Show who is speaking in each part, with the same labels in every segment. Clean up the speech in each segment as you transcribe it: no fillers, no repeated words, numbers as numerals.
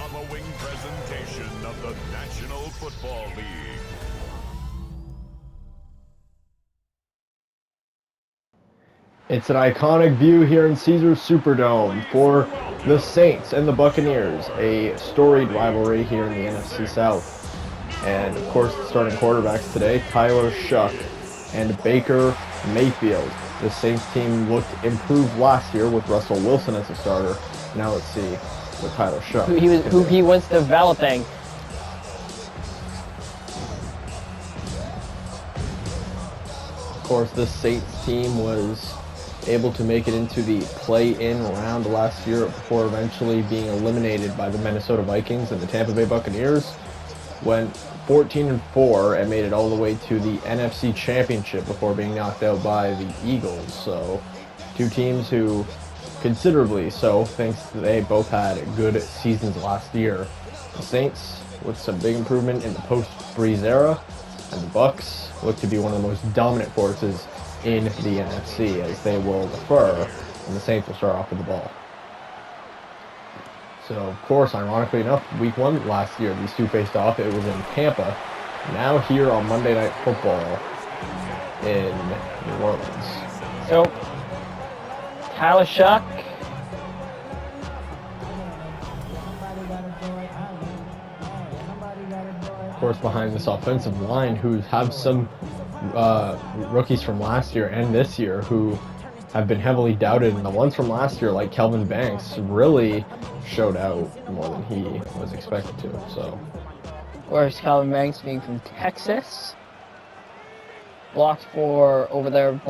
Speaker 1: following presentation of the National Football League.
Speaker 2: It's an iconic view here in Caesars Superdome for the Saints and the Buccaneers, a storied rivalry here in the NFC South. And of course, the starting quarterbacks today, Tyler Shuck and Baker Mayfield. The Saints team looked improved last year with Russell Wilson as a starter. Now let's see what Tyler Shuck.
Speaker 3: Who he was developing.
Speaker 2: Of course, this Saints team was able to make it into the play-in round last year before eventually being eliminated by the Minnesota Vikings and the Tampa Bay Buccaneers. Went 14-4 and made it all the way to the NFC Championship before being knocked out by the Eagles. So, two teams who considerably so, thanks to they both had good seasons last year. The Saints with some big improvement in the post-Breeze era, and the Bucs look to be one of the most dominant forces in the NFC as they will defer, and the Saints will start off with the ball. So, of course, ironically enough, week one last year, these two faced off. It was in Tampa. Now here on Monday Night Football in New Orleans.
Speaker 3: So, Tyler Shuck.
Speaker 2: Of course, behind this offensive line, who have some rookies from last year and this year who have been heavily doubted, and the ones from last year, like Kelvin Banks, really showed out more than he was expected to. So,
Speaker 3: Of course, Calvin Banks being from Texas. Blocked for Buccaneers,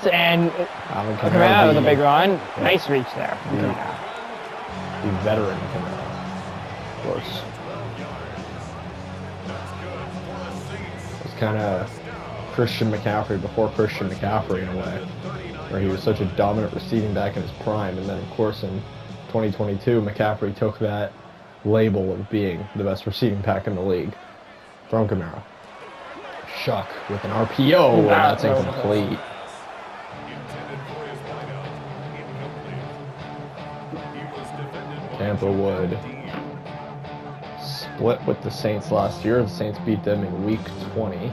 Speaker 3: and Kamara with a big run.
Speaker 2: Yeah.
Speaker 3: Nice reach there.
Speaker 2: The veteran Kamara, of course. It was kind of Christian McCaffrey before Christian McCaffrey in a way, where he was such a dominant receiving back in his prime, and then of course in 2022 McCaffrey took that label of being the best receiving back in the league from Kamara. Shuck with an RPO, and that's incomplete. Tampa would split with the Saints last year. The Saints beat them in week 20,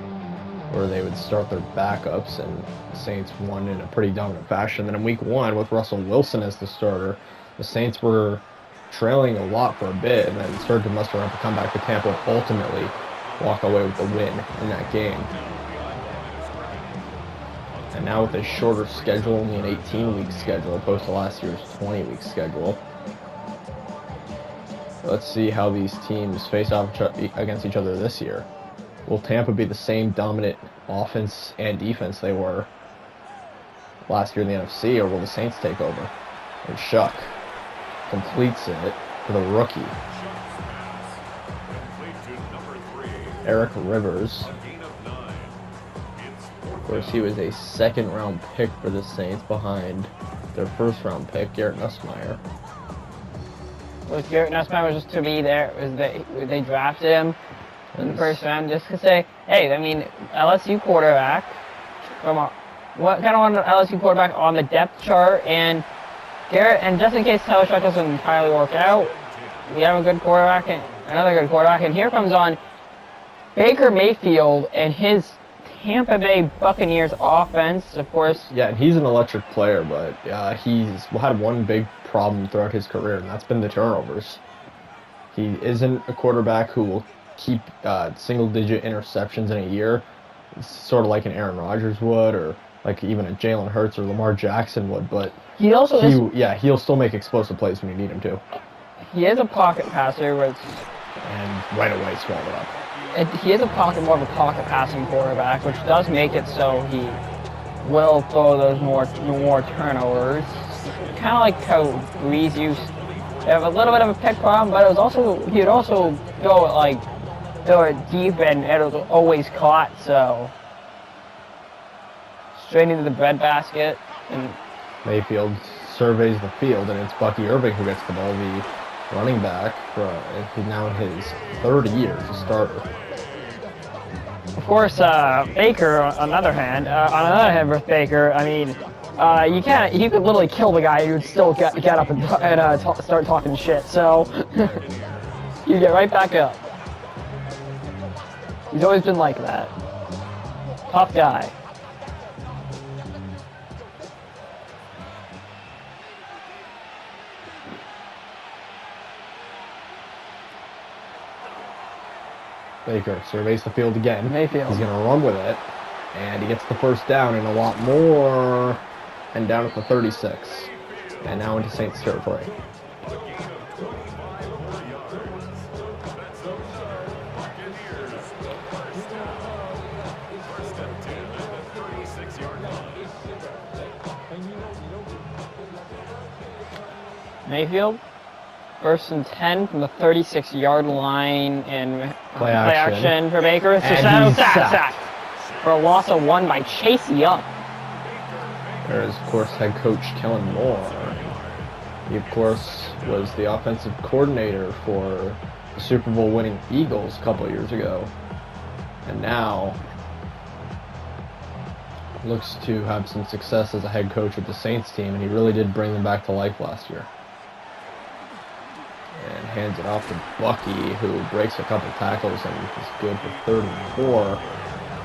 Speaker 2: where they would start their backups, and the Saints won in a pretty dominant fashion. Then in week one, with Russell Wilson as the starter, the Saints were trailing a lot for a bit, and then started to muster up a comeback to Tampa and ultimately walk away with the win in that game. And now with a shorter schedule, only an 18-week schedule opposed to last year's 20-week schedule. Let's see how these teams face off against each other this year. Will Tampa be the same dominant offense and defense they were last year in the NFC, or will the Saints take over? And Shuck completes it for the rookie, Eric Rivers. Of course, he was a second-round pick for the Saints behind their first-round pick, Garrett Nussmeier.
Speaker 3: Was Garrett Nussmeier was just to be there? They drafted him in the first round just to say, hey, I mean, LSU quarterback what kind of want an LSU quarterback on the depth chart, and Garrett, and just in case Tyler Shuck doesn't entirely work out, we have a good quarterback, and another good quarterback, and here comes on Baker Mayfield and his Tampa Bay Buccaneers offense, of course.
Speaker 2: Yeah, and he's an electric player, but he's had one big problem throughout his career, and that's been the turnovers. He isn't a quarterback who will keep single-digit interceptions in a year. It's sort of like an Aaron Rodgers would, or like even a Jalen Hurts or Lamar Jackson would, but he'll still make explosive plays when you need him to.
Speaker 3: He is a pocket passer,
Speaker 2: and right away swallowed it up.
Speaker 3: He is more of a pocket passing quarterback, which does make it so he will throw those more turnovers. Kind of like how Breeze used to have a little bit of a pick problem, but he'd also throw it deep and it was always caught, so straight into the breadbasket. And
Speaker 2: Mayfield surveys the field, and it's Bucky Irving who gets the ball, the running back. He's now in his third year as a starter.
Speaker 3: Of course, Baker, on the other hand with Baker, I mean, You can't. You could literally kill the guy. He would still get up and start talking shit. So you get right back up. He's always been like that. Tough guy.
Speaker 2: Baker surveys the field again.
Speaker 3: Mayfield.
Speaker 2: He's going to run with it. And he gets the first down and a lot more. And down at the 36. And now into Saints territory.
Speaker 3: Mayfield, 1st and 10 from the 36-yard line in
Speaker 2: Play action
Speaker 3: for Baker. It's
Speaker 2: And he's
Speaker 3: sacked for a loss of 1 by Chase Young.
Speaker 2: There's, of course, head coach Kellen Moore. He, of course, was the offensive coordinator for the Super Bowl winning Eagles a couple years ago. And now looks to have some success as a head coach with the Saints team, and he really did bring them back to life last year. And hands it off to Bucky, who breaks a couple tackles and is good for 3rd and 4.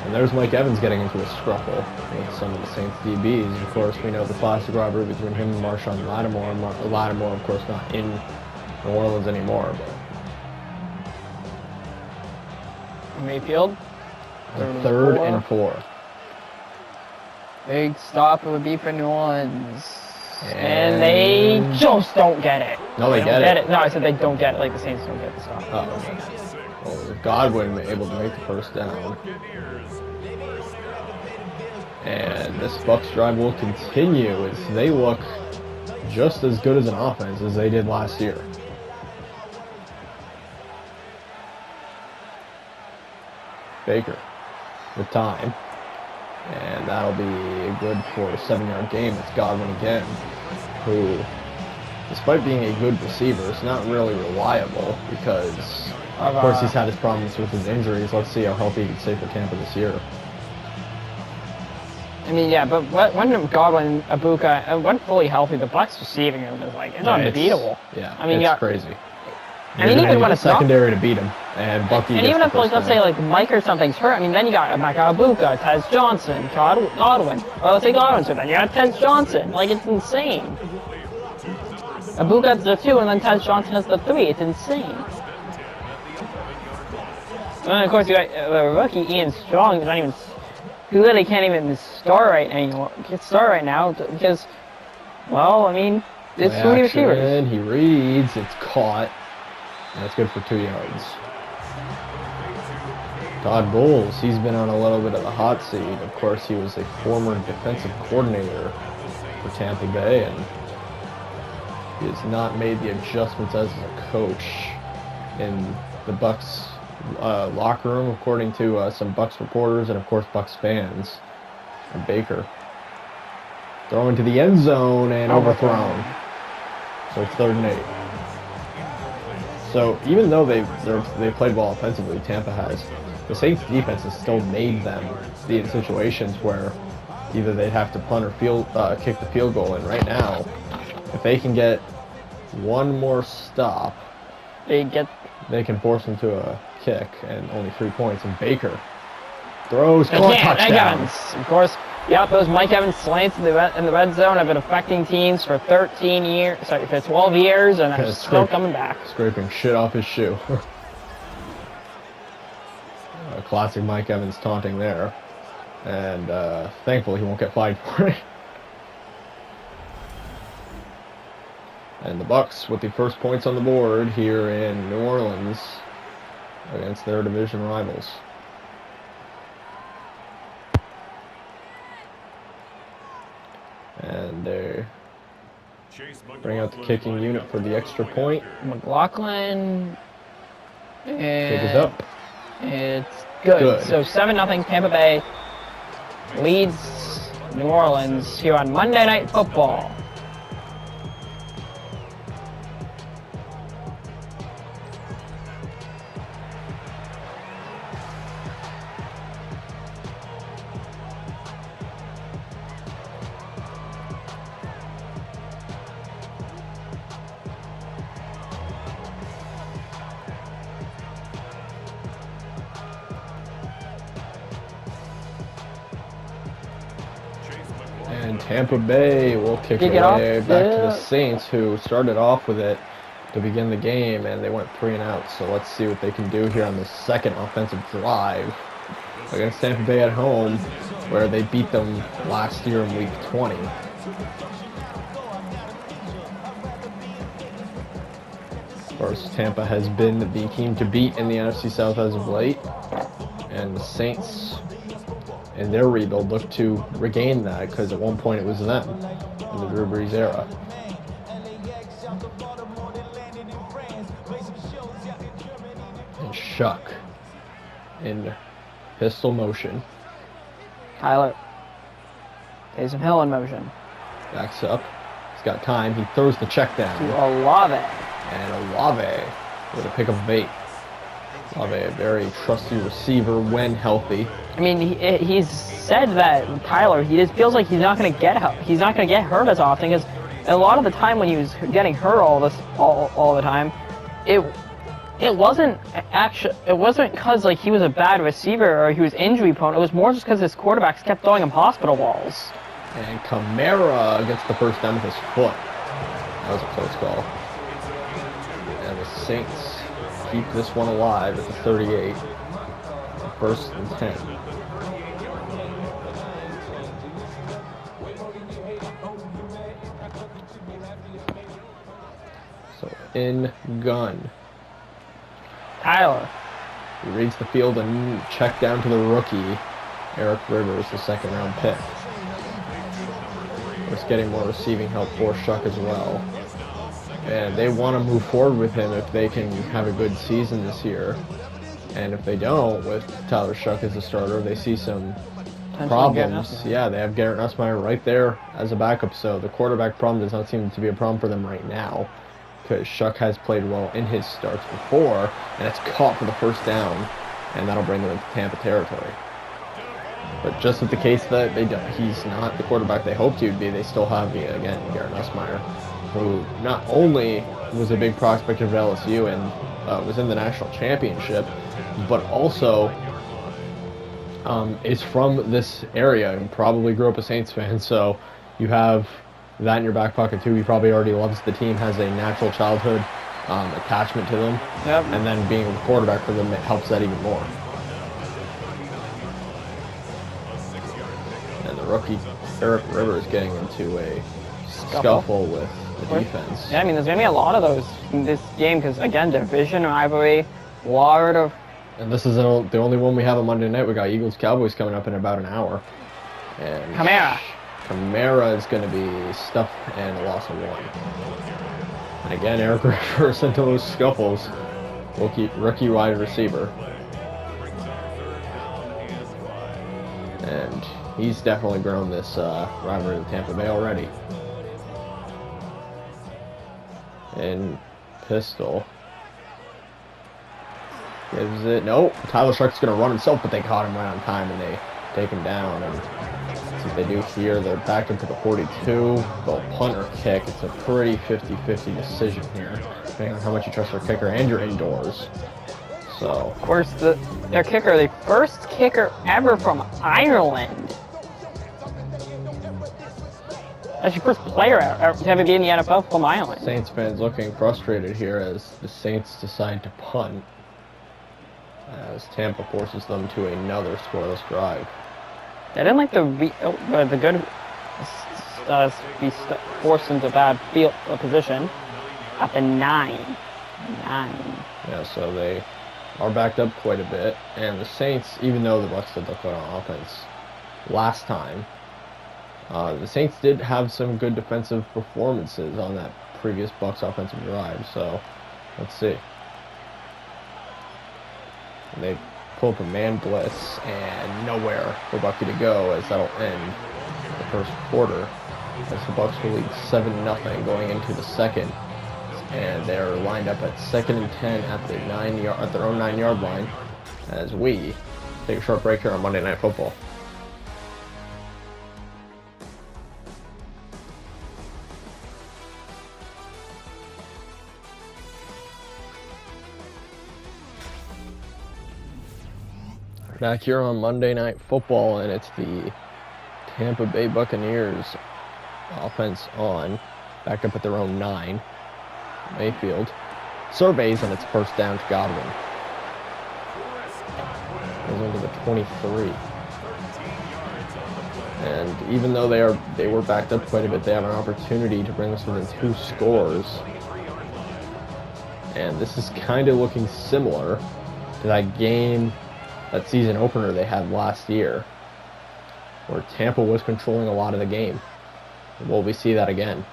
Speaker 2: And there's Mike Evans getting into a scruffle with some of the Saints DBs. Of course, we know the classic rivalry between him and Marshawn Lattimore. Lattimore, of course, not in New Orleans anymore. But
Speaker 3: Mayfield,
Speaker 2: 3rd and 4.
Speaker 3: Big stop it would be for New Orleans. And they just don't get it.
Speaker 2: No, they get it.
Speaker 3: No, I said they don't get it, like the Saints don't get the stop.
Speaker 2: Oh, okay. Well, Godwin able to make the first down. And this Bucs drive will continue as they look just as good as an offense as they did last year. Baker with time. And that'll be good for a 7-yard gain. It's Godwin again, who, despite being a good receiver, is not really reliable because, of course, he's had his problems with his injuries. Let's see how healthy he can stay for Tampa this year.
Speaker 3: I mean, yeah, but when Godwin, Ibuka, when fully healthy, the Bucs receiving him is like, it's unbeatable.
Speaker 2: I mean, it's crazy.
Speaker 3: I mean, even when it's
Speaker 2: secondary to beat him, and Bucky.
Speaker 3: And even if, like, let's say, like, Mike or something's hurt, I mean, then you got Ibuka, Tez Johnson, Godwin, or let's say Godwin's hurt, then you got Tez Johnson. Like, it's insane. Ibuka's the 2, and then Tez Johnson is the 3. It's insane. And then, of course, you got the rookie Ian Strong, who's not even, who really can't even start right now because, well, I mean, it's too many receivers.
Speaker 2: And he reads, it's caught. That's good for 2 yards. Todd Bowles, he's been on a little bit of the hot seat. Of course, he was a former defensive coordinator for Tampa Bay, and he has not made the adjustments as a coach in the Bucs locker room, according to some Bucs reporters and, of course, Bucs fans. And Baker throwing to the end zone and overthrown. So it's 3rd and 8. So even though they played well offensively, Tampa has, the Saints defense has still made them be in situations where either they'd have to punt or kick the field goal. And right now, if they can get one more stop, they can force them to a kick and only 3 points. And Baker throws for a touchdown.
Speaker 3: Of course. Yep, those Mike Evans slants in the red zone have been affecting teams for 12 years, and they're still coming back.
Speaker 2: Scraping shit off his shoe. Classic Mike Evans taunting there. And thankfully he won't get fined for it. And the Bucs with the first points on the board here in New Orleans against their division rivals. And they bring out the kicking unit for the extra point.
Speaker 3: McLaughlin.
Speaker 2: Kick is up.
Speaker 3: It's good. So 7-0 Tampa Bay leads New Orleans here on Monday Night Football.
Speaker 2: And Tampa Bay will kick it
Speaker 3: Kick it off.
Speaker 2: away back to the
Speaker 3: Yeah.
Speaker 2: Saints, who started off with it to begin the game, and they went 3 and out. So let's see what they can do here on the second offensive drive against Tampa Bay at home, where they beat them last year in Week 20. Of course, Tampa has been the team to beat in the NFC South as of late, and the Saints, in their rebuild, look to regain that, because at one point it was them in the Drew Brees era. And Shuck in pistol motion.
Speaker 3: Tyler. Taysom Hill in motion.
Speaker 2: Backs up. He's got time. He throws the check down.
Speaker 3: To Olave.
Speaker 2: And Olave with a pick of bait. Olave, a very trusty receiver when healthy.
Speaker 3: I mean, he's said that Tyler. He just feels like he's not going to get hurt as often, because a lot of the time when he was getting hurt all the time, it wasn't because like he was a bad receiver or he was injury prone. It was more just because his quarterbacks kept throwing him hospital balls.
Speaker 2: And Kamara gets the first down with his foot. That was a close call. And the Saints keep this one alive at the 38. First and 10. So in gun.
Speaker 3: Tyler.
Speaker 2: He reads the field and check down to the rookie, Eric Rivers, the second-round pick. Just getting more receiving help for Shuck as well. And they want to move forward with him if they can have a good season this year. And if they don't, with Tyler Shuck as a starter, they see some problems. Yeah, they have Garrett Nussmeier right there as a backup, so the quarterback problem does not seem to be a problem for them right now, because Shuck has played well in his starts before, and it's caught for the first down, and that'll bring them into Tampa territory. But just with the case that he's not the quarterback they hoped he would be, they still have, again, Garrett Nussmeier, who not only was a big prospect of LSU and was in the national championship, but also is from this area and probably grew up a Saints fan. So you have that in your back pocket too. He probably already loves the team, has a natural childhood attachment to them.
Speaker 3: Yep.
Speaker 2: And then being a quarterback for them, it helps that even more. And the rookie Eric Rivers getting into a scuffle with the defense.
Speaker 3: Yeah, I mean, there's going to be a lot of those in this game because, again, division rivalry, lot of...
Speaker 2: And this is the only one we have on Monday night. We got Eagles-Cowboys coming up in about an hour. And Kamara is going to be stuffed and a loss of 1. And again, Eric Rivers into those scuffles. Rookie wide receiver. And he's definitely grown this rivalry with Tampa Bay already. And pistol. Gives it. Nope. Tyler Shuck's going to run himself, but they caught him right on time and they take him down. And let's see what they do here. They're back into the 42. They'll punt or kick. It's a pretty 50-50 decision here, depending on how much you trust their kicker, and you're indoors. So,
Speaker 3: of course, their kicker, the first kicker ever from Ireland. That's your first player to ever be in the NFL from Ireland.
Speaker 2: Saints fans looking frustrated here as the Saints decide to punt, as Tampa forces them to another scoreless drive.
Speaker 3: They didn't like the good be forced into bad field position at the 9.
Speaker 2: Yeah, so they are backed up quite a bit, and the Saints, even though the Bucs did look good on offense last time, the Saints did have some good defensive performances on that previous Bucs offensive drive, so let's see. And they pull up a man blitz, and nowhere for Bucky to go, as that'll end the first quarter, as the Bucs will lead 7-0 going into the second. And they're lined up at 2nd and 10 at the at their own 9-yard line, as we take a short break here on Monday Night Football. Back here on Monday Night Football, and it's the Tampa Bay Buccaneers offense on, back up at their own 9. Mayfield surveys and it's first down to Godwin. Goes into the 23. And even though they were backed up quite a bit, they have an opportunity to bring us within 2 scores. And this is kind of looking similar to that game, that season opener they had last year, where Tampa was controlling a lot of the game. Will we see that again?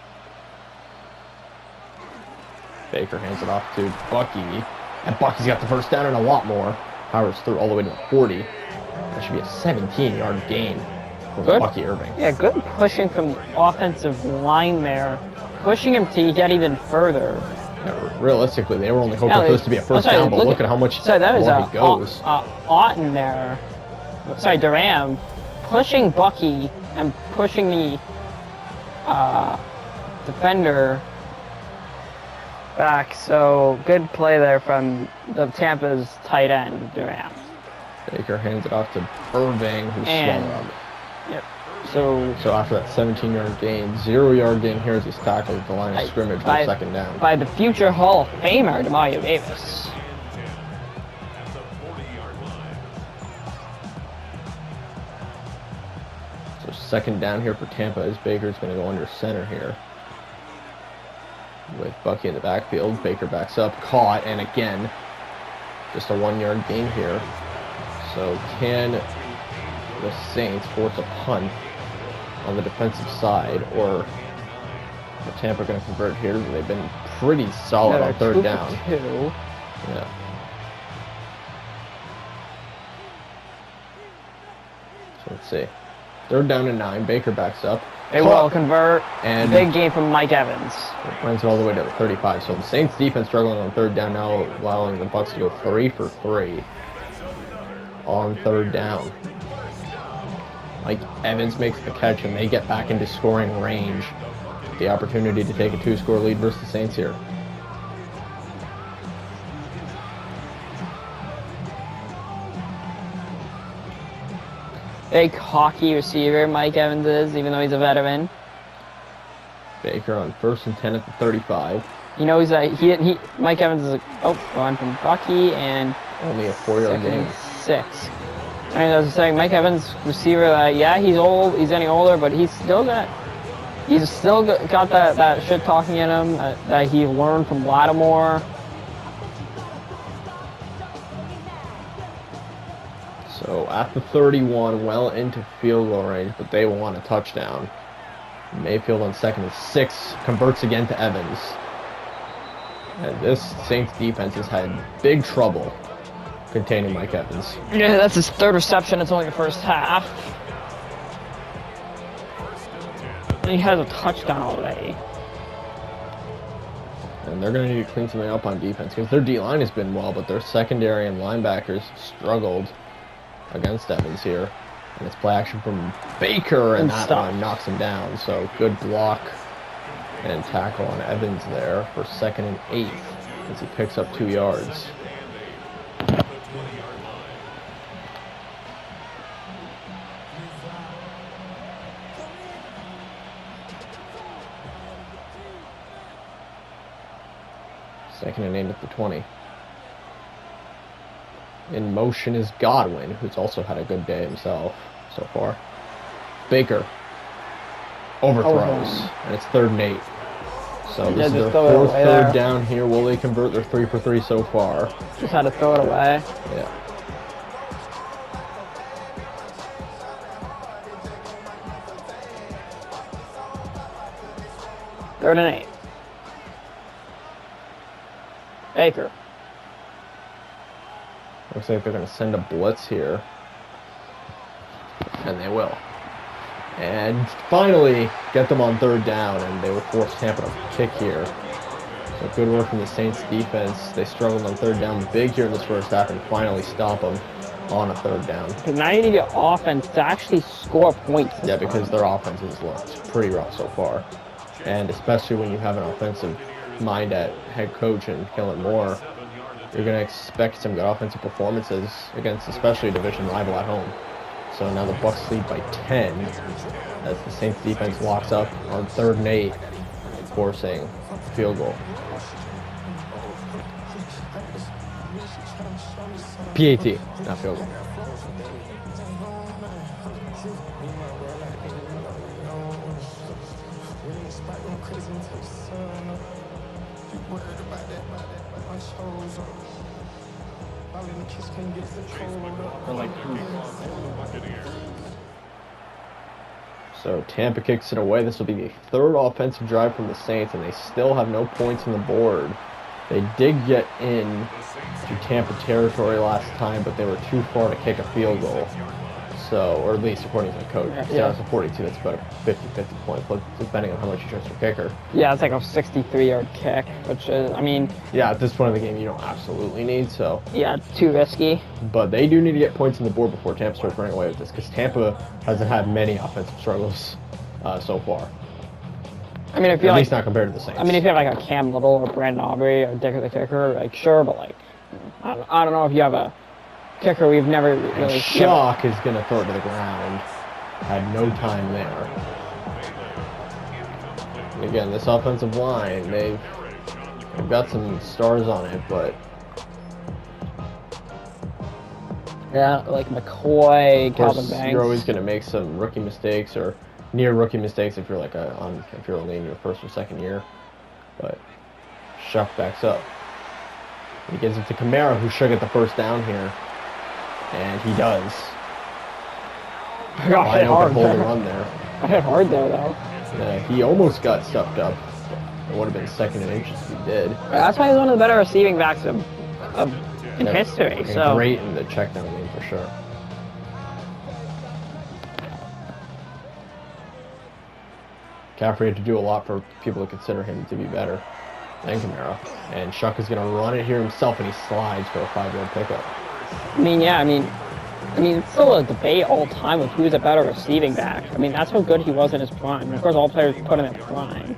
Speaker 2: Baker hands it off to Bucky, and Bucky's got the first down and a lot more. Powers through all the way to the 40. That should be a 17-yard gain for Bucky Irving.
Speaker 3: Yeah, good pushing from the offensive line there, pushing him to get even further.
Speaker 2: Yeah, realistically, they were only hoping for this to be a first down, but look at how much
Speaker 3: that was
Speaker 2: more he goes.
Speaker 3: Otten there. Sorry, Durham pushing Bucky and pushing the defender back. So good play there from the Tampa's tight end, Durham.
Speaker 2: Baker hands it off to Irving, who's swallowed.
Speaker 3: Yep. So
Speaker 2: after that 17-yard gain, 0-yard gain here as he's tackled at the line of scrimmage for second down.
Speaker 3: By the future Hall of Famer, Demario Davis.
Speaker 2: So second down here for Tampa as Baker's going to go under center here. With Bucky in the backfield, Baker backs up, caught, and again, just a 1-yard gain here. So can the Saints force a punt on the defensive side, or are Tampa going to convert here? They've been pretty solid on third down. Yeah. So let's see. Third down and 9. Baker backs up.
Speaker 3: They will convert. And big game from Mike Evans.
Speaker 2: Runs it all the way to the 35. So the Saints defense struggling on third down now, allowing the Bucs to go 3 for 3 on third down. Mike Evans makes the catch, and they get back into scoring range. The opportunity to take a 2-score lead versus the Saints here.
Speaker 3: Big hockey receiver, Mike Evans is, even though he's a veteran.
Speaker 2: Baker on 1st and 10 at the 35.
Speaker 3: You know, Mike Evans is going from Bucky, and
Speaker 2: only a 4-yard gain.
Speaker 3: 6. I mean, as I was saying, Mike Evans, receiver, yeah, he's old, he's getting older, but he's still got that shit talking in him that he learned from Lattimore.
Speaker 2: So at the 31, well into field goal range, but they want a touchdown. Mayfield on 2nd and 6 converts again to Evans. And this Saints defense has had big trouble containing Mike Evans.
Speaker 3: Yeah, that's his 3rd reception. It's only the first half. He has a touchdown already.
Speaker 2: And they're going to need to clean something up on defense because their D-line has been well, but their secondary and linebackers struggled against Evans here. And it's play action from Baker, and that one knocks him down. So good block and tackle on Evans there for 2nd and 8 as he picks up 2 yards. Second and 8 at the 20. In motion is Godwin, who's also had a good day himself so far. Baker overthrows, and it's 3rd and 8. So this is their 4th third down here. Will they convert? They're 3 for 3 so far.
Speaker 3: Just had to throw it away.
Speaker 2: Yeah.
Speaker 3: Third and 8. Baker.
Speaker 2: Looks like they're going to send a blitz here. And they will. And finally get them on 3rd down, and they will force Tampa to kick here. So good work from the Saints defense. They struggled on 3rd down big here in this first half and finally stop them on a 3rd down.
Speaker 3: Because now you need your offense to actually score points.
Speaker 2: Yeah, because their offense has looked pretty rough so far. And especially when you have an offensive mind at head coach and Kellen Moore, you're going to expect some good offensive performances against especially a division rival at home. So now the Bucks lead by 10 as the Saints defense locks up on 3rd and 8, forcing field goal. PAT, not field goal. So Tampa kicks it away. This will be the 3rd offensive drive from the Saints, and they still have no points on the board. They did get in to Tampa territory last time, but they were too far to kick a field goal. So, or at least according to the coach. Yeah, it's a 42. That's about a 50-50 point, depending on how much you trust your kicker.
Speaker 3: Yeah, it's like a 63-yard kick, which is, I mean...
Speaker 2: Yeah, at this point of the game, you don't absolutely need, so...
Speaker 3: Yeah, it's too risky.
Speaker 2: But they do need to get points on the board before Tampa starts running away with this, because Tampa hasn't had many offensive struggles so far.
Speaker 3: I mean, if you
Speaker 2: at
Speaker 3: like,
Speaker 2: least not compared to the Saints.
Speaker 3: I mean, if you have like a Cam Little or Brandon Aubrey or Dicker the kicker, like sure, but like, I don't know if you have a kicker we've never really.
Speaker 2: Shock is going to throw it to the ground. Had no time there. Again, this offensive line, they've got some stars on it, but
Speaker 3: yeah, like McCoy, Calvin Banks.
Speaker 2: You're always going to make some rookie mistakes or near rookie mistakes if you're like if you're only in your 1st or 2nd year. But Shuck backs up. He gives it to Kamara, who should get the 1st down here, and he does.
Speaker 3: I got hit hard
Speaker 2: hold
Speaker 3: there.
Speaker 2: the run there.
Speaker 3: I hit hard there though.
Speaker 2: He almost got stuffed up. It would have been 2nd and inches if he did.
Speaker 3: That's why he's one of the better receiving backs in history.
Speaker 2: And
Speaker 3: so
Speaker 2: great in the check down game for sure. McCaffrey had to do a lot for people to consider him to be better than Kamara. And Shuck is going to run it here himself, and he slides for a 5-yard pickup.
Speaker 3: I mean, yeah, I mean, it's still a debate all the time of who's a better receiving back. I mean, that's how good he was in his prime. And of course, all players put him in prime.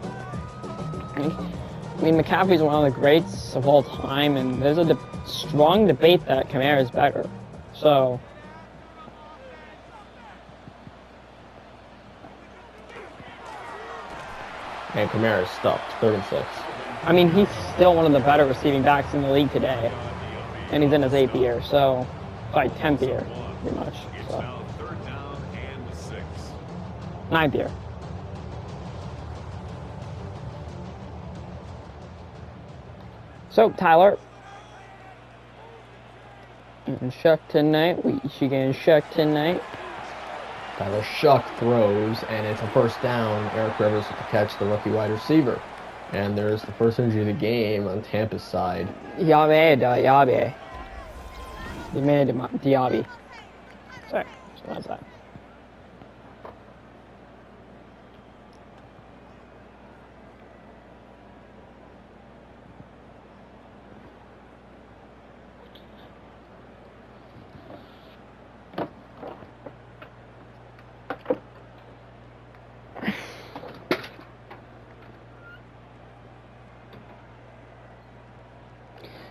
Speaker 3: I mean, McCaffrey's one of the greats of all time, and there's a strong debate that Kamara is better. So...
Speaker 2: And Kamara is stuffed, 3rd and 6.
Speaker 3: I mean, he's still one of the better receiving backs in the league today. And he's in his 8th year, so... Sorry, 10th year, pretty much. So. 9th year. So, Tyler. Getting Shuck tonight. We should get Shuck tonight.
Speaker 2: Tyler Shuck throws, and it's a 1st down. Eric Rivers with the catch, the rookie wide receiver. And there's the 1st injury of the game on Tampa's side.
Speaker 3: Yabe. He made him Diaby. Sorry, so that's that.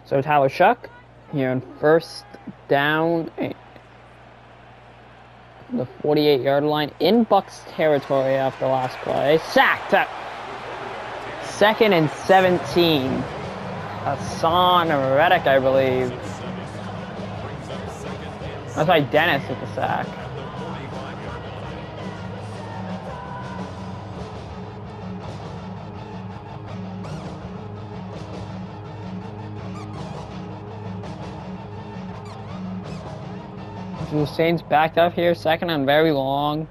Speaker 3: So Tyler Shuck here on 1st down, the 48-yard line in Bucks territory after last play. Sacked at 2nd and 17. Hassan Reddick, I believe. That's why Dennis with the sack. The Saints backed up here, 2nd and very long.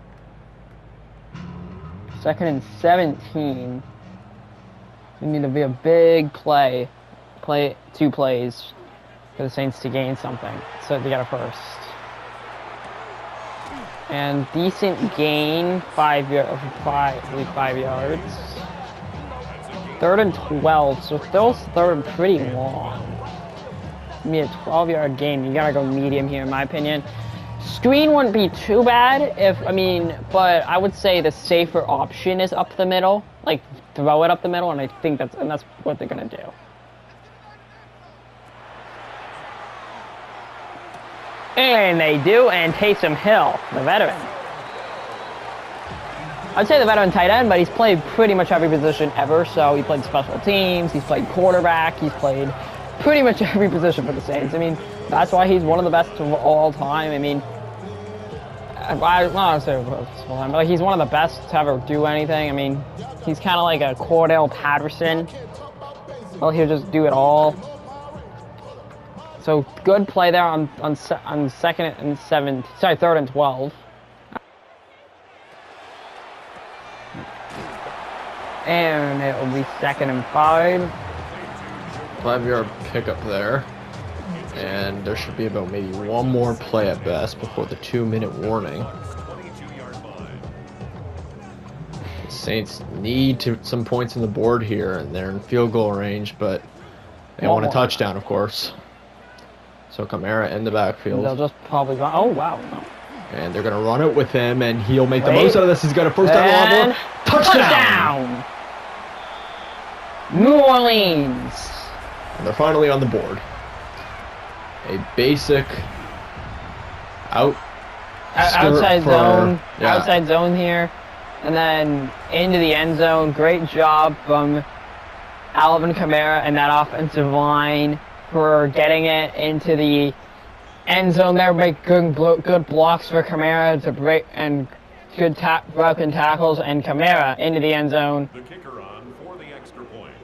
Speaker 3: 2nd and 17. We need to be a big play. 2 plays for the Saints to gain something. So they got a 1st. And decent gain, 5 yards. 3rd and 12, so still 3rd pretty long. Give me a 12-yard gain. You gotta go medium here, in my opinion. Screen wouldn't be too bad but I would say the safer option is up the middle. Like, throw it up the middle, and I think that's what they're gonna do. And they do, and Taysom Hill, the veteran. I'd say the veteran tight end, but he's played pretty much every position ever. So he played special teams, he's played quarterback, he's played pretty much every position for the Saints. I mean, that's why he's one of the best of all time. I mean, I don't say of all time, but like, he's one of the best to ever do anything. I mean, he's kind of like a Cordell Patterson. Well, he'll just do it all. So good play there on 2nd and 7. Sorry, 3rd and 12. And it will be 2nd and 5.
Speaker 2: 5-yard pickup there. And there should be about maybe one more play at best before the 2-minute warning. The Saints need some points on the board here, and they're in field goal range, but they want a touchdown, of course. So Kamara in the backfield.
Speaker 3: They'll just probably go. Oh, wow.
Speaker 2: And they're going to run it with him, and he'll make the most out of this. He's got a first down, a lot more. Touchdown!
Speaker 3: New Orleans.
Speaker 2: And they're finally on the board. A basic outside
Speaker 3: zone. Yeah. Outside zone here. And then into the end zone. Great job from Alvin Kamara and that offensive line for getting it into the end zone there. Make good blocks for Kamara to break, and good broken tackles, and Kamara into the end zone.
Speaker 1: The kicker on for the extra point.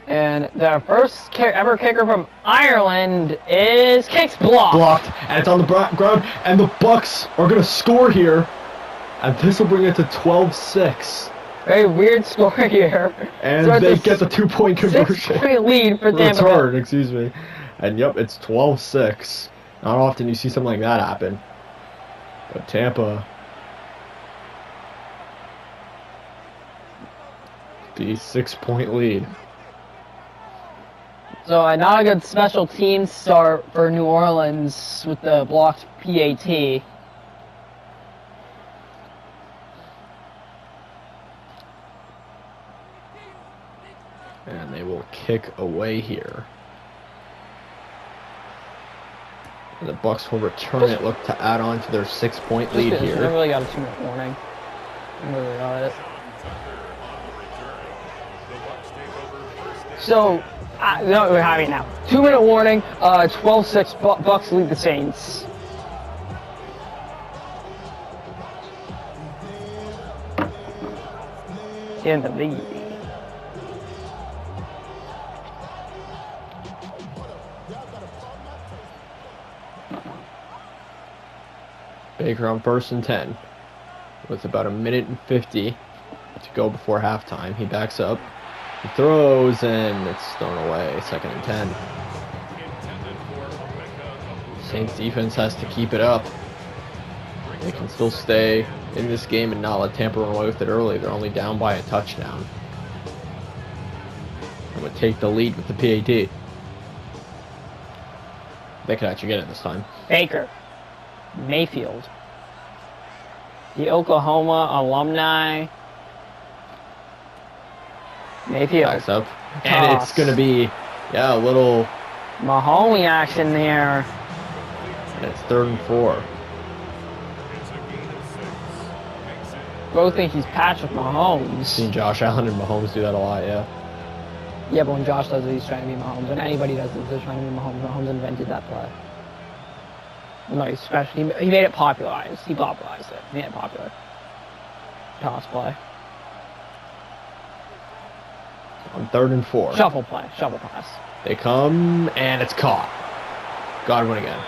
Speaker 3: And the first ever kicker from Ireland is kicks blocked.
Speaker 2: And it's on the ground, and the Bucks are going to score here. And this will bring it to 12-6.
Speaker 3: Very weird score here.
Speaker 2: And so they get the 2-point conversion.
Speaker 3: 6-point lead for Tampa.
Speaker 2: Return, excuse me. And yep, it's 12-6. Not often you see something like that happen. But Tampa, the 6-point lead.
Speaker 3: So not a good special team start for New Orleans with the blocked PAT.
Speaker 2: And they will kick away here. And the Bucks will return it, look to add on to their 6-point lead here.
Speaker 3: I really got a 2-minute warning. I really got it. So, no, we're having it now. 2-minute warning, 12-6, Bucks lead the Saints. In the lead.
Speaker 2: Baker on 1st and 10 with about 1:50 to go before halftime. He backs up, he throws, and it's thrown away. 2nd and 10. Saints defense has to keep it up. They can still stay in this game and not let Tampa run away with it early. They're only down by a touchdown. And would take the lead with the PAT. They could actually get it this time.
Speaker 3: Baker Mayfield, the Oklahoma alumni. Mayfield
Speaker 2: backs up, and it's going to be, a little
Speaker 3: Mahomes action there.
Speaker 2: And it's 3rd and 4.
Speaker 3: Both think he's Patrick Mahomes.
Speaker 2: Seen Josh Allen and Mahomes do that a lot, yeah.
Speaker 3: Yeah, but when Josh does it, he's trying to be Mahomes. When anybody does it, they're trying to be Mahomes. Mahomes invented that play. No, especially he made it popularized. He popularized it. He made it popular. Toss play.
Speaker 2: On 3rd and 4.
Speaker 3: Shuffle play. Shuffle pass.
Speaker 2: They come, and it's caught. Godwin again.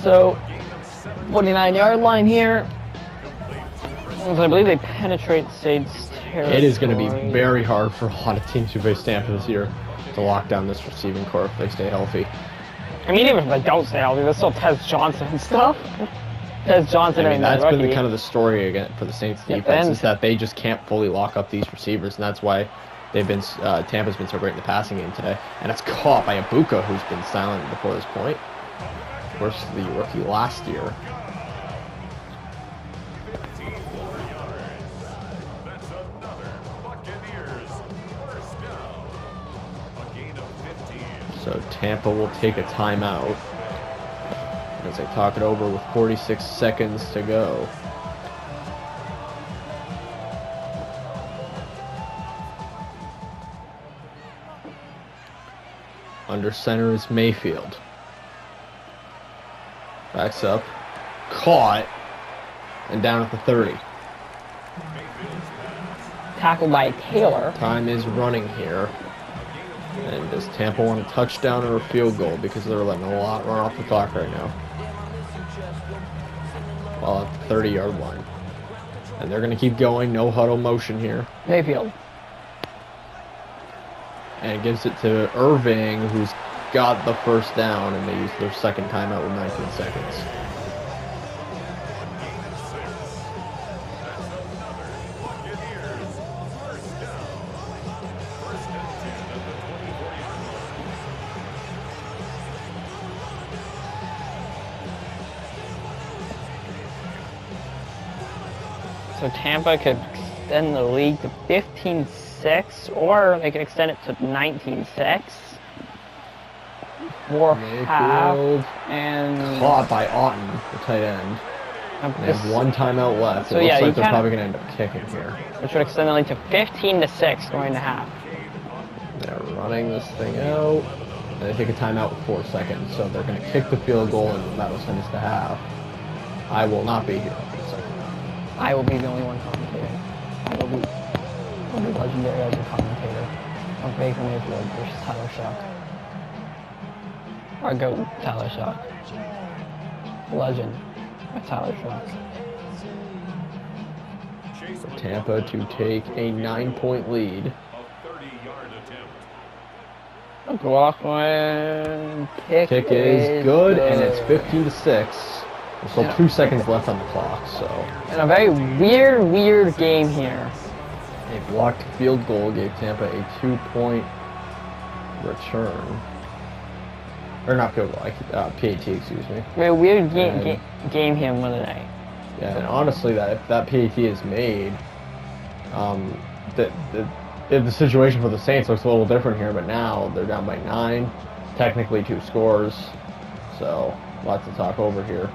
Speaker 3: So, 49-yard line here. I believe they penetrate Saints territory.
Speaker 2: It is going to be very hard for a lot of teams who face Tampa this year to lock down this receiving core if they stay healthy.
Speaker 3: I mean, even if they don't stay healthy, there's still Tez Johnson and stuff. Tez Johnson,
Speaker 2: I mean, that's been kind of the story again for the Saints defense, is that they just can't fully lock up these receivers, and that's why they've been Tampa's been so great in the passing game today. And it's caught by Ibuka, who's been silent before this point. Of course, the rookie last year.
Speaker 1: That's another Buccaneers first down. A gain of 15.
Speaker 2: So Tampa will take a timeout. as they talk it over with 46 seconds to go. Under center is Mayfield. Backs up. Caught. And down at the 30.
Speaker 3: Tackled by Taylor.
Speaker 2: Time is running here. And does Tampa want a touchdown or a field goal? Because they're letting a lot run off the clock right now. Well, at the 30-yard line. And they're going to keep going. No huddle motion here.
Speaker 3: Mayfield.
Speaker 2: And gives it to Irving, who's got the first down, and they use their second timeout with 19 seconds.
Speaker 3: So Tampa could extend the lead to 15-6, or they could extend it to 19-6. For half,
Speaker 2: Mayfield
Speaker 3: and
Speaker 2: caught by Otten, the tight end. They have one timeout left.
Speaker 3: So
Speaker 2: It looks
Speaker 3: yeah,
Speaker 2: like they're probably going to end up kicking here.
Speaker 3: which would extend the lead to 15-6 going to half.
Speaker 2: They're running this thing out. And they take a timeout with 4 seconds, so they're going to kick the field goal, and that will send us to half. I will not be here for a second.
Speaker 3: I will be the only one commentating. I will be legendary as a commentator of Baker Mayfield versus Tyler Shock. Or go Tyler Shock. Legend of Tyler Shock.
Speaker 2: For Tampa to take a 9-point lead.
Speaker 3: McLaughlin kick
Speaker 2: is good, and it's 15-6. There's still 2 seconds left on the clock, so.
Speaker 3: And a very weird game here.
Speaker 2: A blocked field goal gave Tampa a 2-point return. Or not field goal, PAT, excuse me.
Speaker 3: Very weird game here Monday night.
Speaker 2: Yeah, and honestly, if that PAT is made, the situation for the Saints looks a little different here, but now they're down by 9, technically 2 scores, so lots to talk over here.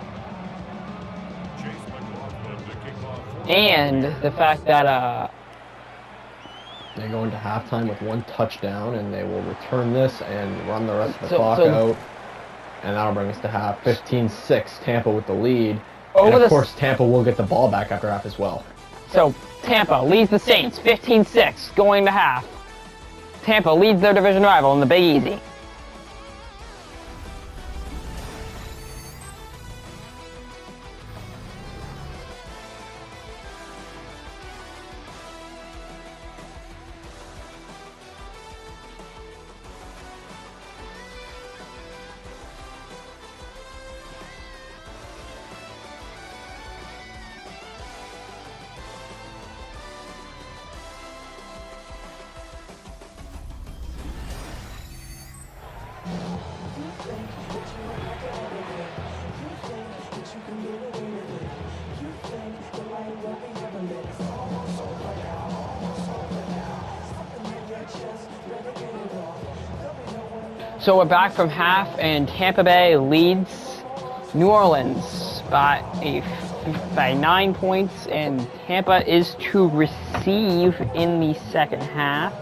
Speaker 3: And the fact that
Speaker 2: they go into halftime with 1 touchdown, and they will return this and run the rest of the clock out, and that'll bring us to half. 15-6, Tampa with the lead, and of course Tampa will get the ball back after half as well.
Speaker 3: So Tampa leads the Saints 15-6 going to half. Tampa leads their division rival in the Big Easy. So we're back from half, and Tampa Bay leads New Orleans by 9 points, and Tampa is to receive in the second half.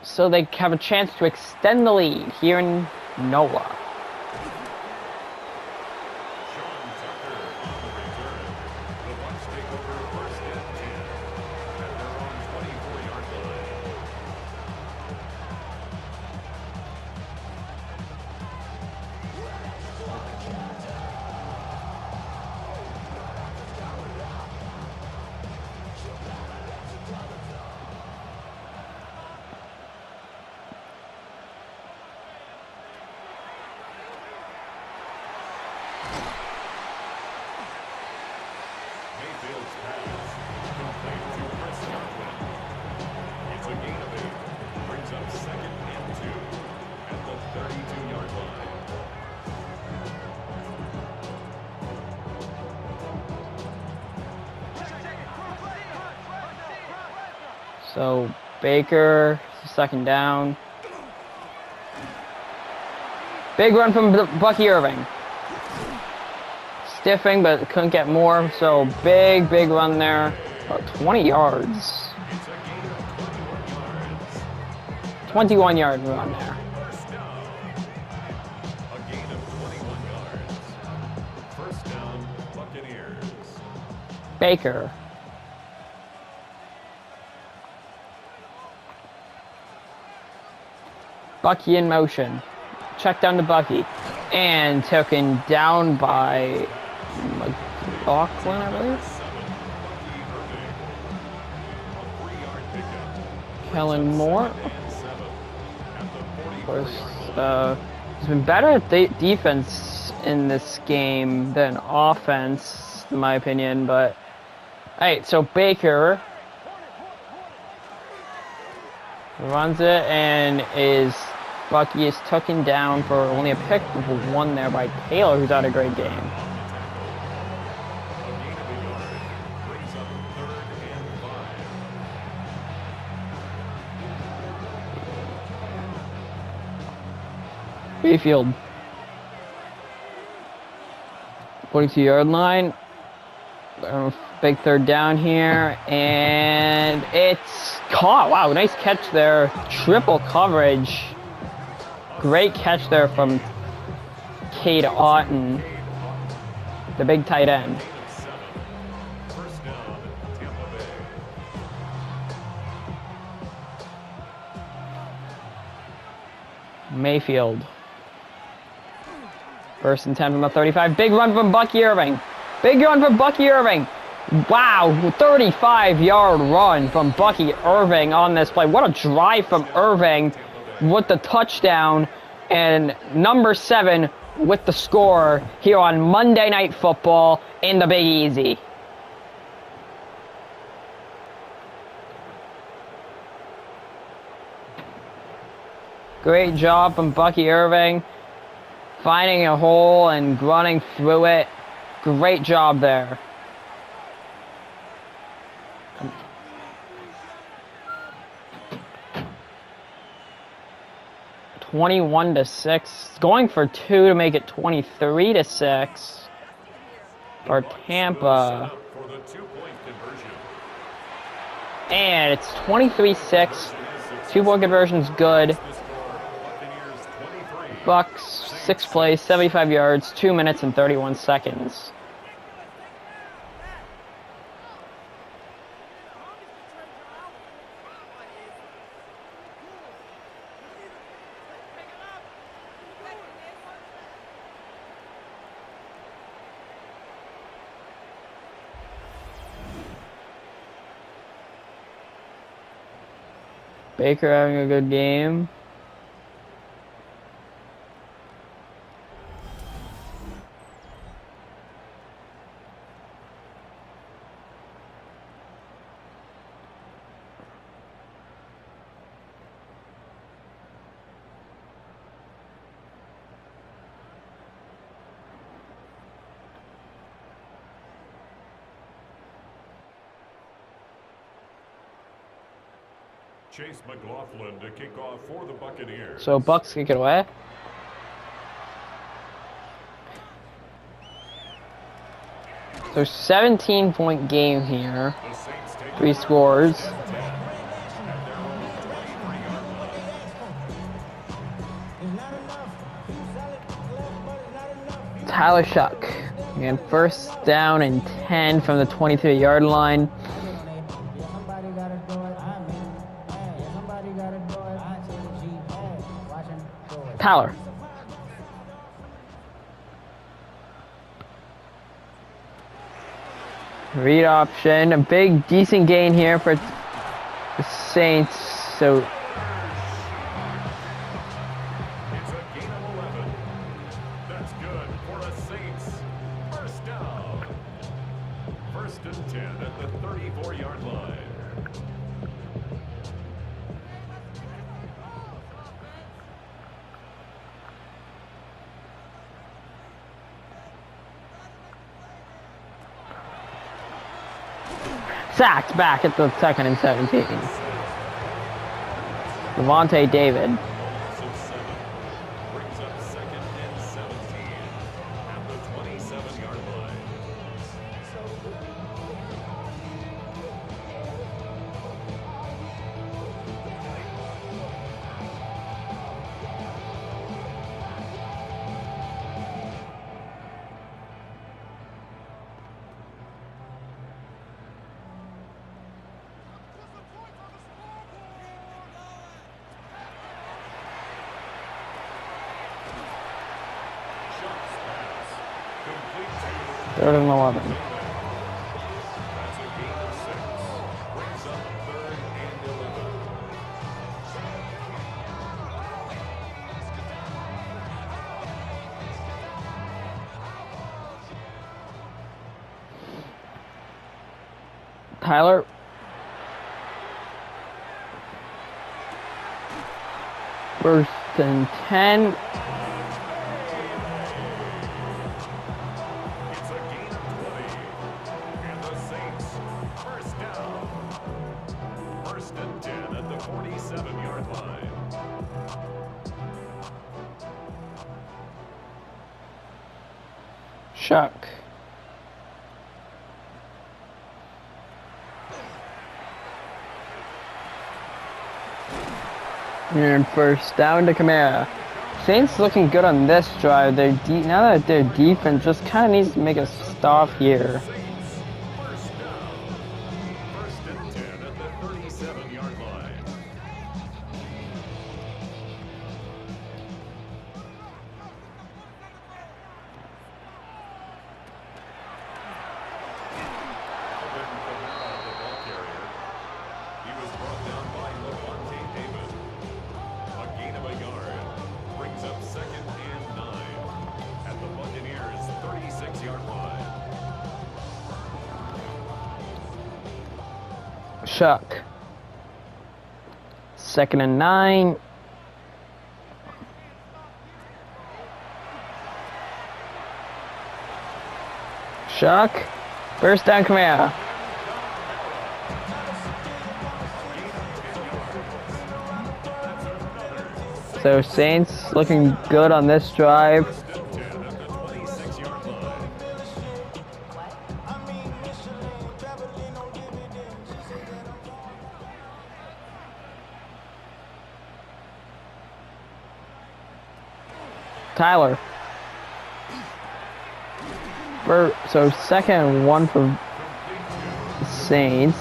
Speaker 3: So they have a chance to extend the lead here in NOLA. So Baker, second down. Big run from Bucky Irving. Stiffing, but couldn't get more. So big run there. About 20 yards. 21-yard run there.
Speaker 1: First down. A gain of 21 yards. First down, Buccaneers.
Speaker 3: Baker. Bucky in motion. Check down to Bucky. And taken down by McLaughlin, I believe. Kellen Moore. Of course, he's been better at defense in this game than offense, in my opinion. But, alright, so Baker runs it and Bucky is taken down for only a pick of 1 there by Taylor, who's had a great game. Mayfield. 42-yard line. Big third down here, and it's caught. Wow, nice catch there. Triple coverage. Great catch there from Cade Otton, the big tight end. Mayfield. First and 10 from the 35. Big run from Bucky Irving. Big run from Bucky Irving. Wow, 35-yard run from Bucky Irving on this play. What a drive from Irving with the touchdown, and number 7 with the score here on Monday Night Football in the Big Easy. Great job from Bucky Irving, finding a hole and running through it. Great job there. $21-6, going for 2 to make it 23-6 for Tampa. And it's 23-6. 2-point conversion's good. Bucks, 6th place, 75 yards, 2 minutes and 31 seconds. Baker having a good game.
Speaker 1: Chase McLaughlin to kick off for the Buccaneers.
Speaker 3: So Bucks kick it away. So 17-point game here. 3 scores. Tyler Shuck. And first down and 10 from the 23-yard line. Tyler. Read option. A big, decent gain here for the Saints. So
Speaker 1: It's a gain of 11. That's good for the Saints. First down. First and 10 at the 34-yard line.
Speaker 3: sacked back at the 2nd and 17. Levante David.
Speaker 1: Brings up 2nd
Speaker 3: Third and 11.
Speaker 1: That's a gain of 6. Brings up 3rd and 11.
Speaker 3: Tyler. First and 10.
Speaker 1: It's a gain of 20. And the Saints, first down. First and 10 at the 47-yard line.
Speaker 3: Shuck. And first down to Kamara. Saints looking good on this drive. Now that their defense just kind of needs to make a stop here.
Speaker 1: Saints, first down. First and 10 at the 37-yard line. Alvin Kamara, the ball carrier. He was brought down by Levante David. A gain of a yard. Brings up 2nd and 9 at the Buccaneers' 36-yard line.
Speaker 3: Shuck. 2nd and 9. Shuck. First down, Kamara. So Saints looking good on this drive.
Speaker 1: First and 10 at the 26-yard line.
Speaker 3: Tyler. So 2nd and 1 for Saints.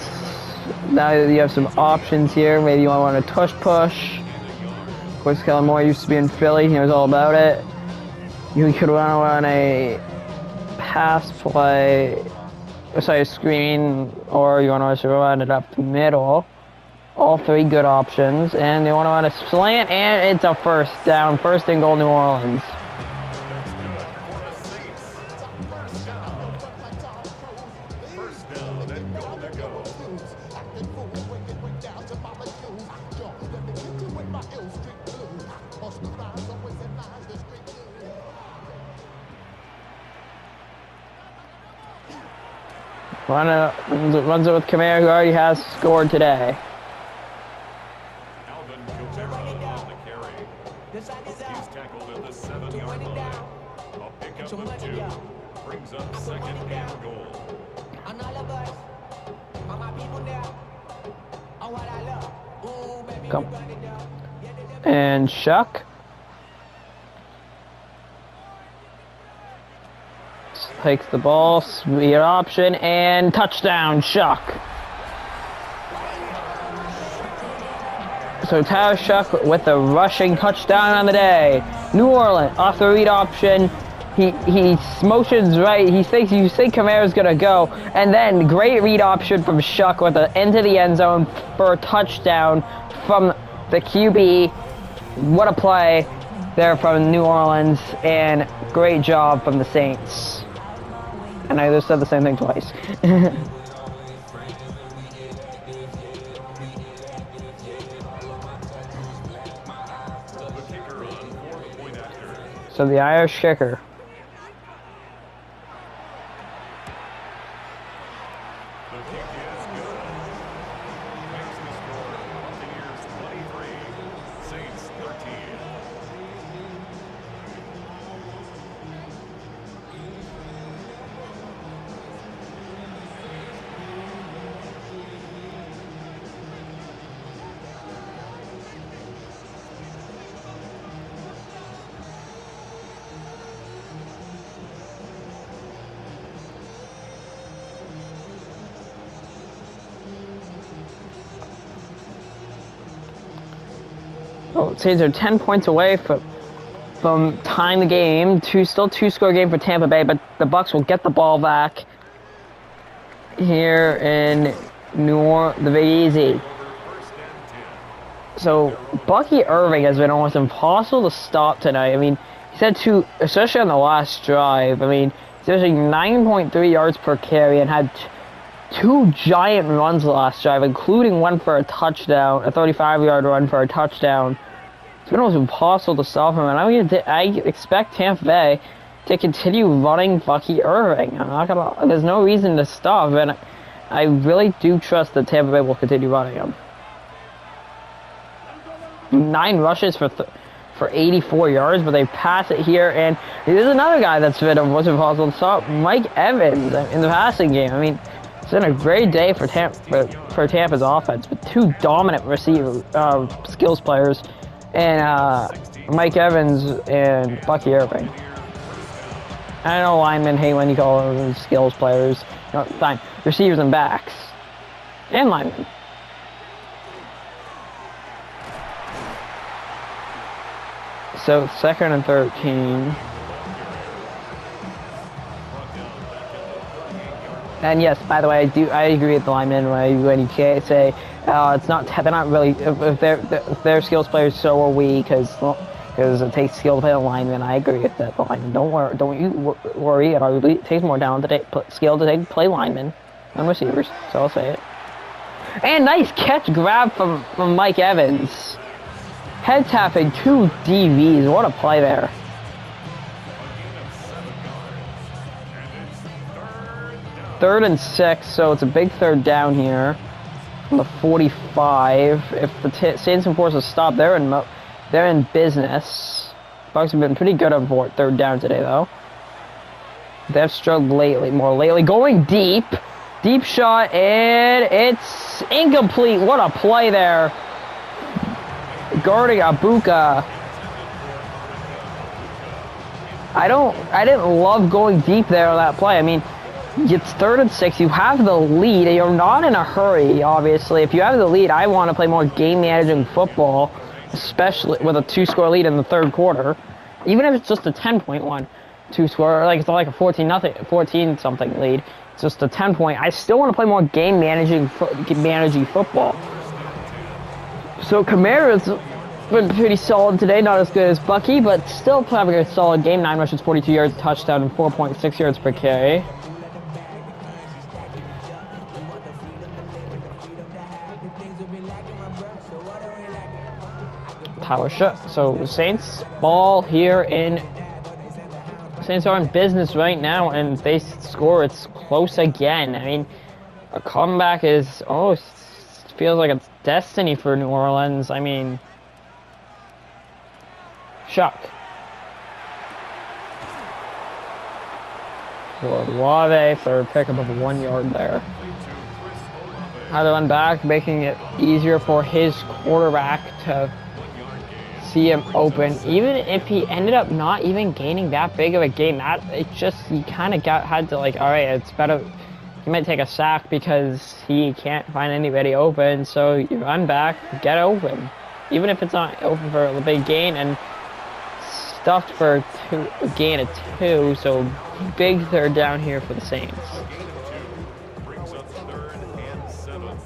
Speaker 3: Now you have some options here. Maybe you want to tush push. Of course, Kellen Moore used to be in Philly. He knows all about it. You could want to run a pass play, a screen, or you want to run it up the middle. All three good options. And you want to run a slant, and it's a first down. First and goal, New Orleans.
Speaker 1: That's good for the Saints. First down. First down and goal to go.
Speaker 3: Runs it with Kamara, who already has scored today.
Speaker 1: Alvin Kamara on the carry. He's tackled at the 7-yard line. A pickup of 2. Brings up 2nd and goal.
Speaker 3: Come. And Shuck. Takes the ball, speed option, and touchdown, Shuck. So Tyler Shuck with the rushing touchdown on the day. New Orleans off the read option. He motions right. You think Kamara's gonna go, and then great read option from Shuck with the into the end zone for a touchdown from the QB. What a play there from New Orleans, and great job from the Saints. And I just said the same thing twice.
Speaker 1: The kicker on for the point after.
Speaker 3: So the Irish kicker.
Speaker 1: The kick is good. Makes the score Buccaneers 23, Saints 13.
Speaker 3: Oh, Saints are 10 points away from from tying the game. Still two-score game for Tampa Bay, but the Bucs will get the ball back here in the Big Easy. So Bucky Irving has been almost impossible to stop tonight. I mean, he's had two, especially on the last drive. I mean, he's averaging 9.3 yards per carry and had two giant runs last drive, including one for a touchdown, a 35-yard run for a touchdown. It's been almost impossible to stop him, and I expect Tampa Bay to continue running Bucky Irving. There's no reason to stop, and I really do trust that Tampa Bay will continue running him. 9 rushes for 84 yards, but they pass it here, and there's another guy that's been almost impossible to stop, Mike Evans, in the passing game. I mean, it's been a great day for Tampa's offense with two dominant skills players, and Mike Evans and Bucky Irving. I know linemen hate when you call them skills players. No, fine. Receivers and backs. And linemen. So, 2nd and 13. And yes, by the way, I agree with the linemen when you can't say it's not. They're not really. If their skills players, so are we, because it takes skill to play the lineman. I agree with that. The lineman, don't you worry. It takes more talent to skill to play linemen and receivers. So I'll say it. And nice catch grab from Mike Evans. Head tapping 2 DBs. What a play there. Third and 6, so it's a big 3rd down here from the 45. If the Saints and force a stop, they're in business. Bucs have been pretty good on 3rd down today, though. They've struggled more lately. Going deep shot, and it's incomplete. What a play there. Guarding Abuka. I didn't love going deep there on that play. I mean, it's 3rd and 6. You have the lead. You're not in a hurry, obviously. If you have the lead, I want to play more game-managing football, especially with a 2-score lead in the 3rd quarter. Even if it's just a 10-point 2-score, like it's not like a 14-something lead. It's just a 10-point. I still want to play more game-managing football. So Kamara's been pretty solid today. Not as good as Bucky, but still having a solid game. 9 rushes, 42 yards, touchdown, and 4.6 yards per carry. Power shot. So Saints ball here Saints are in business right now, and if they score, it's close again. I mean, a comeback is feels like it's destiny for New Orleans. I mean, shock. For Olave for a pickup of 1 yard there. Had to run back, making it easier for his quarterback to see him open. Even if he ended up not even gaining that big of a gain, you kind of had to, like, all right, it's better. He might take a sack because he can't find anybody open, so you run back, get open. Even if it's not open for a big gain, and stuffed for a gain of 2, so big 3rd down here for the Saints.
Speaker 1: Brings up 3rd and 7.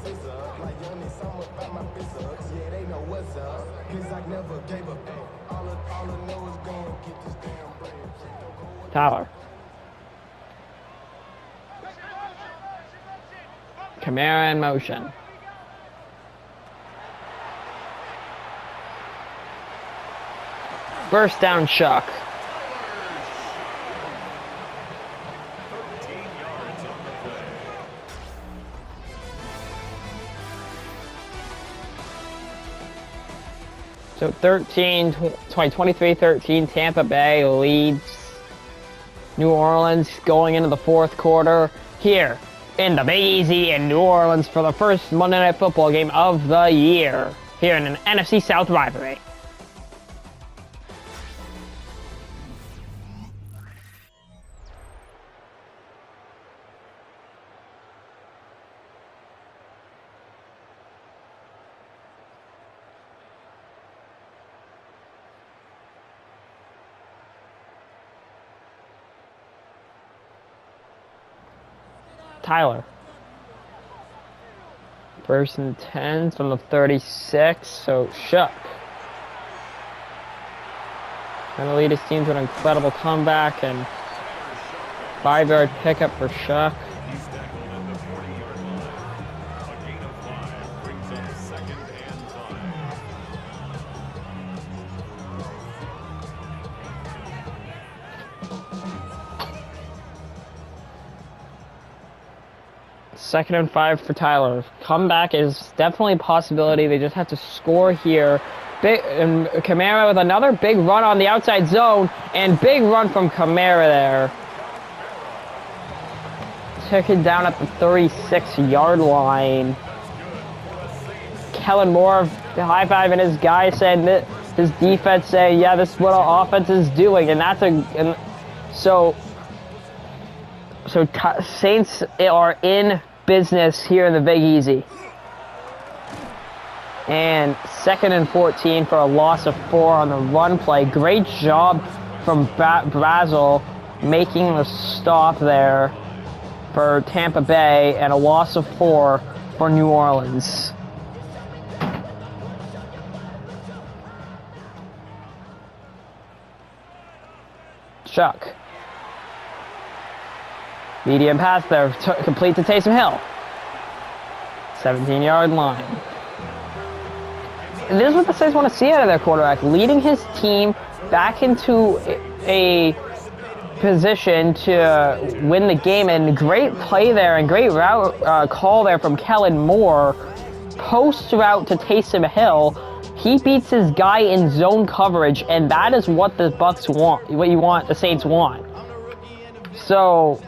Speaker 3: Tyler. Kamara in motion. First down, Chuck.
Speaker 1: 13 yards on the play.
Speaker 3: So 23-13, Tampa Bay leads New Orleans going into the 4th quarter here in the Big Easy in New Orleans for the first Monday Night Football game of the year here in an NFC South rivalry. Tyler. 1st and 10 from the 36, so Shuck. Trying to lead his team to an incredible comeback and 5-yard pickup for Shuck.
Speaker 1: He's tackled at the 40-yard line. A gain of 5 brings up 2nd and 5.
Speaker 3: Second and 5 for Tyler. Comeback is definitely a possibility. They just have to score here. Big and Kamara with another big run on the outside zone, and big run from Kamara there. Took it down at the 36-yard line. Kellen Moore high-fiving his guy, saying that his defense saying, yeah, this is what our offense is doing, and that's so Saints are in business here in the Big Easy. And 2nd and 14 for a loss of 4 on the run play. Great job from Brazel making the stop there for Tampa Bay, and a loss of 4 for New Orleans. Chuck. Medium pass there, complete to Taysom Hill. 17-yard line. This is what the Saints want to see out of their quarterback, leading his team back into a position to win the game. And great play there and great route call there from Kellen Moore. Post route to Taysom Hill. He beats his guy in zone coverage, and that is what the Bucs want, the Saints want. So,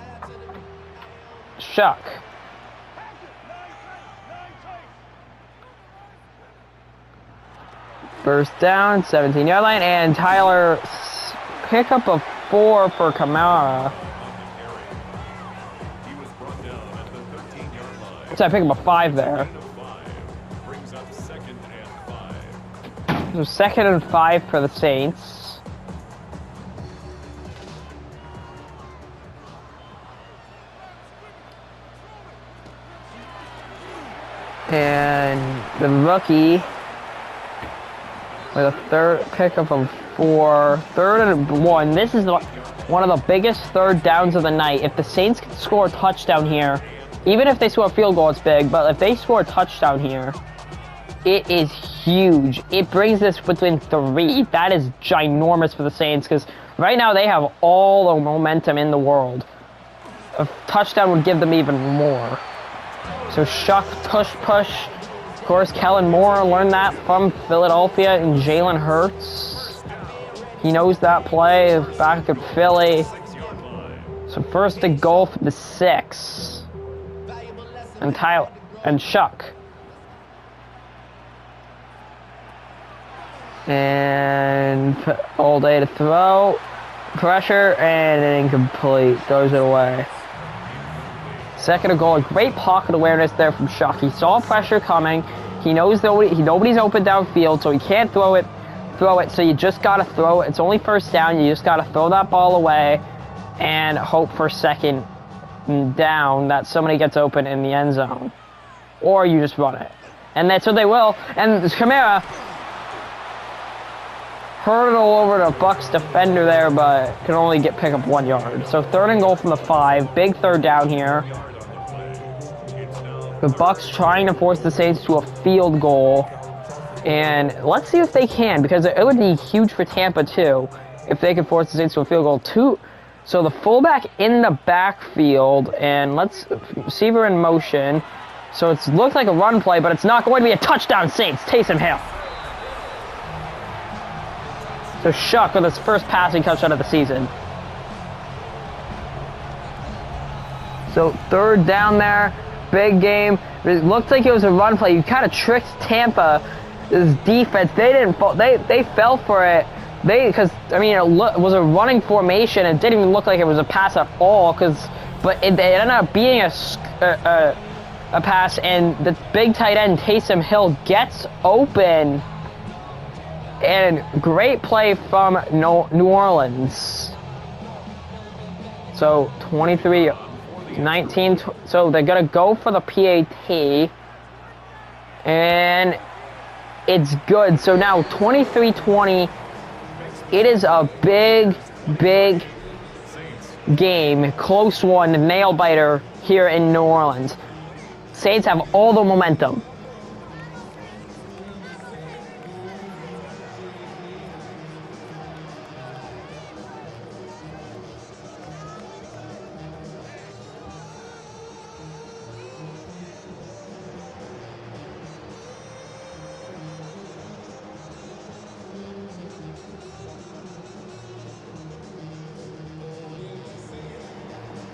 Speaker 3: Shuck. First down, 17-yard line, and Tyler pick up a 4 for Kamara.
Speaker 1: He was brought down at the 13-yard line.
Speaker 3: So I pick up a 5 there.
Speaker 1: Brings up 2nd and 5.
Speaker 3: So 2nd and 5 for the Saints. And the rookie with a third pickup of 4, 3rd and 1. This is one of the biggest third downs of the night. If the Saints can score a touchdown here, even if they score a field goal, it's big, but if they score a touchdown here, it is huge. It brings this within 3. That is ginormous for the Saints, because right now they have all the momentum in the world. A touchdown would give them even more. So Shuck, push. Of course, Kellen Moore learned that from Philadelphia and Jalen Hurts. He knows that play back at Philly. So 1st and goal for the 6. And Tyler and Shuck. And all day to throw. Pressure and incomplete. Throws it away. 2nd and goal. A great pocket awareness there from Shuck. He saw pressure coming. He knows nobody's open downfield, so he can't throw it. So you just gotta throw it. It's only 1st down. You just gotta throw that ball away and hope for 2nd down that somebody gets open in the end zone, or you just run it. And that's what they will. And Kamara hurdle over the Bucs defender there, but can only pick up 1 yard. So 3rd and goal from the 5. Big 3rd down here. The Bucs trying to force the Saints to a field goal. And let's see if they can, because it would be huge for Tampa too if they could force the Saints to a field goal. So the fullback in the backfield, and receiver in motion. So it looks like a run play, but it's not going to be a touchdown, Saints. Taysom Hill. So Shuck with his first passing touchdown of the season. So 3rd down there, big game. It looked like it was a run play. You kind of tricked Tampa's defense. They didn't fall. They fell for it. Because it was a running formation. It didn't even look like it was a pass at all. But it ended up being a pass, and the big tight end Taysom Hill gets open. And great play from New Orleans. So 23 19, so they're gonna go for the PAT, and it's good. So now 23-20. It is a big game, close one, nail biter here in New Orleans. Saints have all the momentum.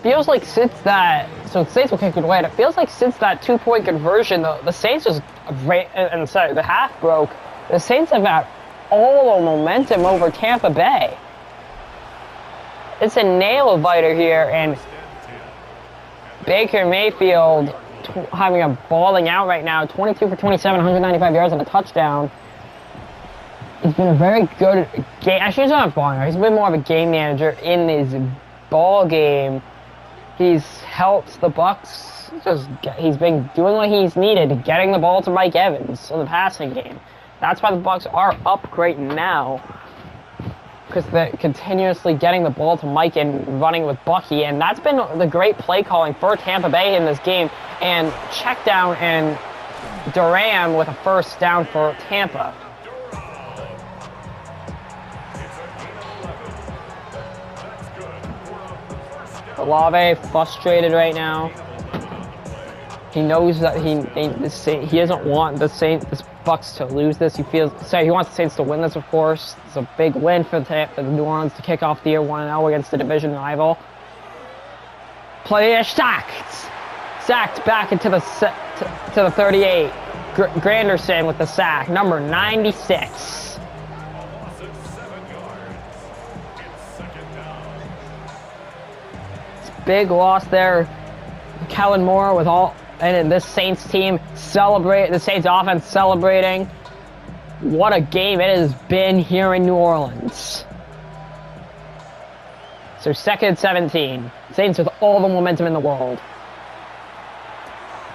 Speaker 3: Feels like since that, so the Saints will kick it away, and it feels like since that 2-point conversion, the Saints just, and sorry, the half broke, the Saints have got all the momentum over Tampa Bay. It's a nail biter here, and Baker Mayfield having a balling out right now, 22 for 27, 195 yards and a touchdown. It's been a very good game. Actually, he's not balling out. He's been more of a game manager in this ball game. He's helped the Bucs. He's been doing what he's needed, getting the ball to Mike Evans in the passing game. That's why the Bucs are up right now, because they're continuously getting the ball to Mike and running with Bucky, and that's been the great play calling for Tampa Bay in this game. And check down and Duran with a first down for Tampa. Olave frustrated right now. He knows that he doesn't want the Bucs to lose this. He wants the Saints to win this, of course. It's a big win for the New Orleans to kick off the year 1-0 against the division rival. Play sacked back into the 38. Granderson with the sack, number 96. Big loss there. Kellen Moore with and this Saints team the Saints offense celebrating. What a game it has been here in New Orleans. So 2nd and 17. Saints with all the momentum in the world.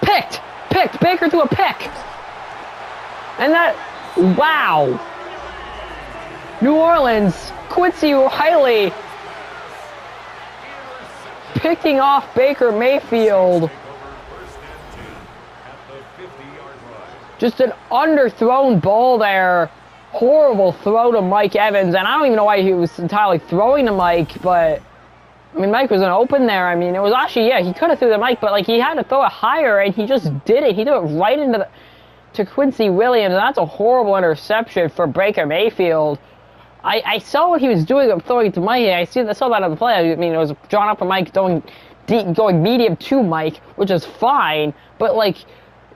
Speaker 3: Picked! Baker threw a pick! And wow! New Orleans, Quincy Riley picking off Baker Mayfield. Just an underthrown ball there. Horrible throw to Mike Evans. And I don't even know why he was entirely throwing to Mike, but I mean, Mike was open there. I mean, it was actually, yeah, he could have threw the Mike, but like he had to throw it higher, and he just did it. He threw it right to Quincy Williams, and that's a horrible interception for Baker Mayfield. I saw what he was doing of throwing to Mike. I saw that on the play. I mean, it was drawn up for Mike, going medium to Mike, which is fine. But like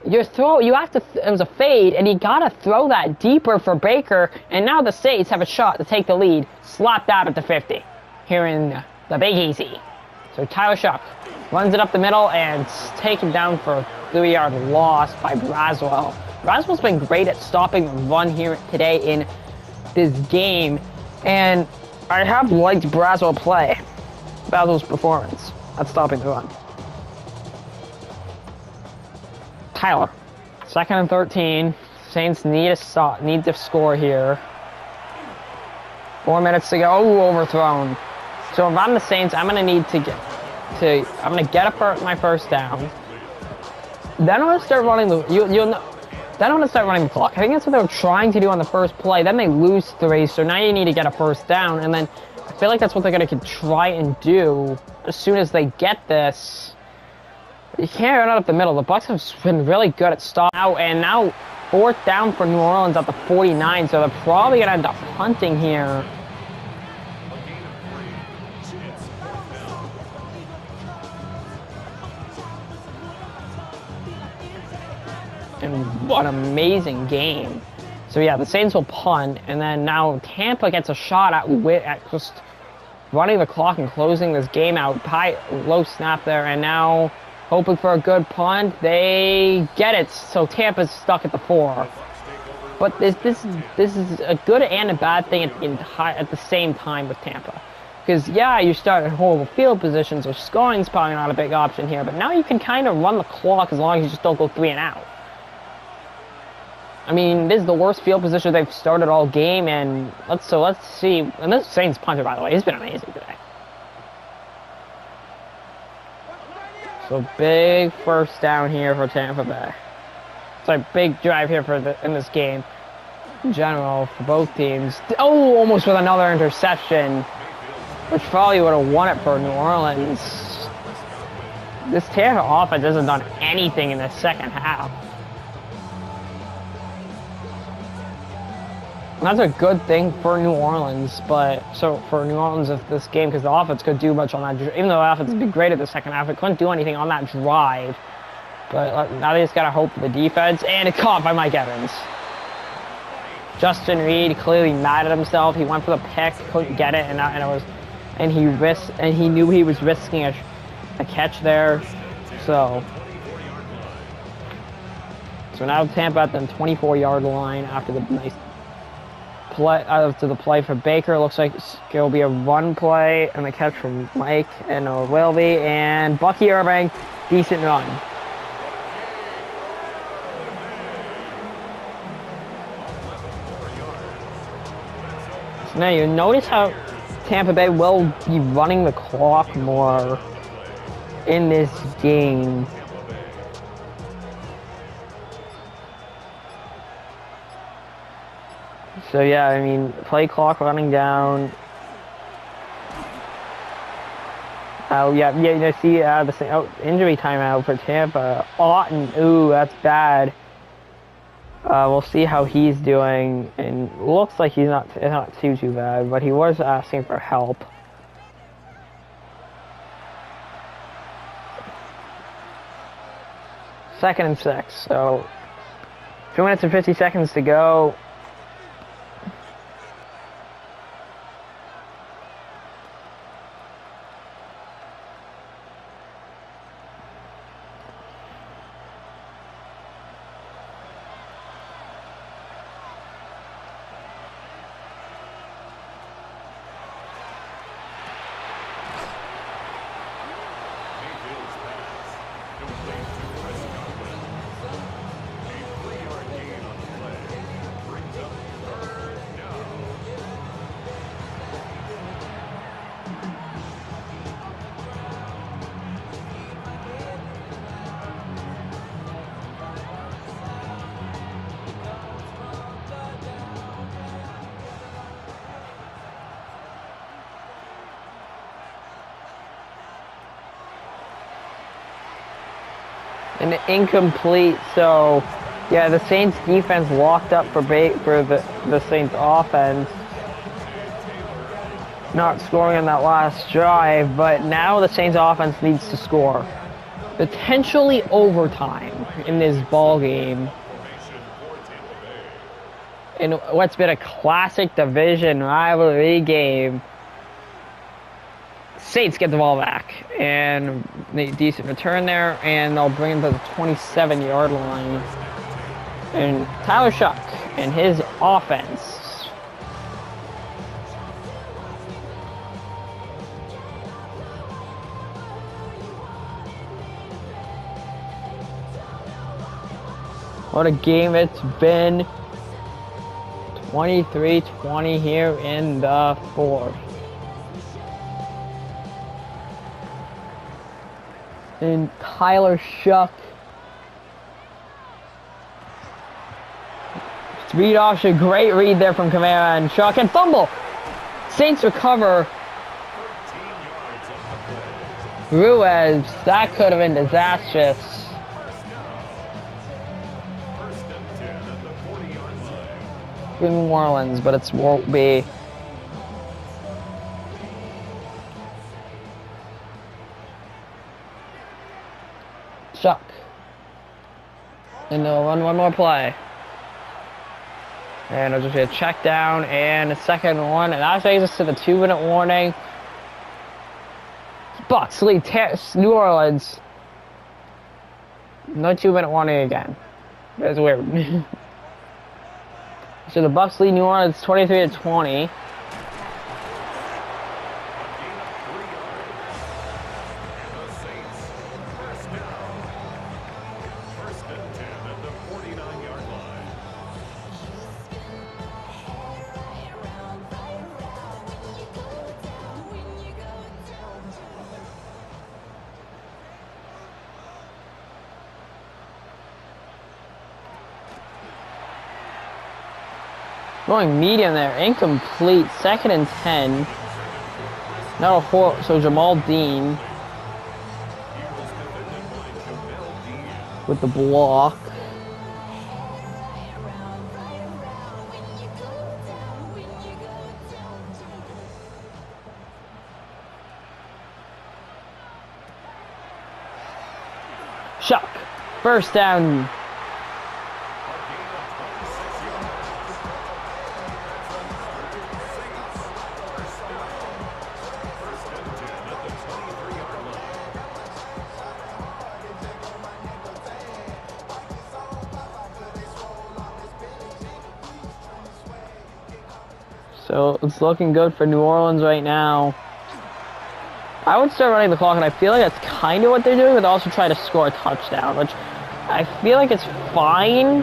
Speaker 3: it was a fade, and you gotta throw that deeper for Baker. And now the Saints have a shot to take the lead, slapped out at the 50 here in the Big Easy. So Tyler Shuck runs it up the middle and taken down for a 3-yard loss by Braswell. Braswell's been great at stopping the run here today in this game, and I have liked Braswell's performance at stopping the run. Tyler, 2nd and 13. Saints need to score here. 4 minutes to go. Oh, overthrown. So if I'm the Saints, I'm gonna need to get my first down. Then I'm gonna start running Then I'm going to start running the clock. I think that's what they were trying to do on the first play. Then they lose 3, so now you need to get a first down. And then I feel like that's what they're going to try and do as soon as they get this. You can't run it up the middle. The Bucs have been really good at stopping out. And now 4th down for New Orleans at the 49, so they're probably going to end up punting here. And what an amazing game. So yeah, the Saints will punt, and then now Tampa gets a shot at just running the clock and closing this game out. Low snap there, and now hoping for a good punt. They get it, so Tampa's stuck at the 4. But this is a good and a bad thing at the same time with Tampa. Because, yeah, you start at horrible field positions, so scoring's probably not a big option here, but now you can kind of run the clock as long as you just don't go 3 and out. I mean, this is the worst field position they've started all game, and let's see. And this Saints punter, by the way, he's been amazing today. So big first down here for Tampa Bay. It's a big drive here in this game in general for both teams. Oh, almost with another interception, which probably would have won it for New Orleans. This Tampa offense hasn't done anything in the second half. And that's a good thing for New Orleans, but so for New Orleans of this game, because the offense could do much on that. Even though the offense would be great at the second half, it couldn't do anything on that drive. But now they just gotta hope for the defense, and it's caught by Mike Evans. Justin Reed clearly mad at himself. He went for the pick, couldn't get it, and he knew he was risking a catch there. So now Tampa at the 24-yard line after the nice play after the play for Baker. Looks like it'll be a run play and the catch from Mike, and it will be. And Bucky Irving, decent run. So now you notice how Tampa Bay will be running the clock more in this game. So yeah, I mean, play clock running down. Oh yeah, you see the same injury timeout for Tampa. Otten, ooh, that's bad. We'll see how he's doing, and looks like he's not too bad, but he was asking for help. Second and 6, so 2 minutes and 50 seconds to go. And incomplete, so yeah, the Saints defense locked up for the Saints offense. Not scoring on that last drive, but now the Saints offense needs to score. Potentially overtime in this ball game. In what's been a classic division rivalry game. Saints get the ball back, and a decent return there, and they'll bring him to the 27-yard line. And Tyler Shuck and his offense. What a game it's been. 23-20 here in the fourth. And Tyler Shuck. Read option, great read there from Kamara, and Shuck, and fumble. Saints recover. Ruiz, that could have been disastrous. In New Orleans, but it won't be. Shuck. And they'll run one more play. And it'll just be a check down and a second one. And that takes us to the 2-minute warning. Bucks lead New Orleans. No 2-minute warning again. That's weird. So the Bucks lead New Orleans 23-20. Going medium there, incomplete. 2nd and 10. Not a whole. So Jamal Dean with the block. Shock. First down. So it's looking good for New Orleans right now. I would start running the clock, and I feel like that's kind of what they're doing, but also try to score a touchdown, which I feel like it's fine.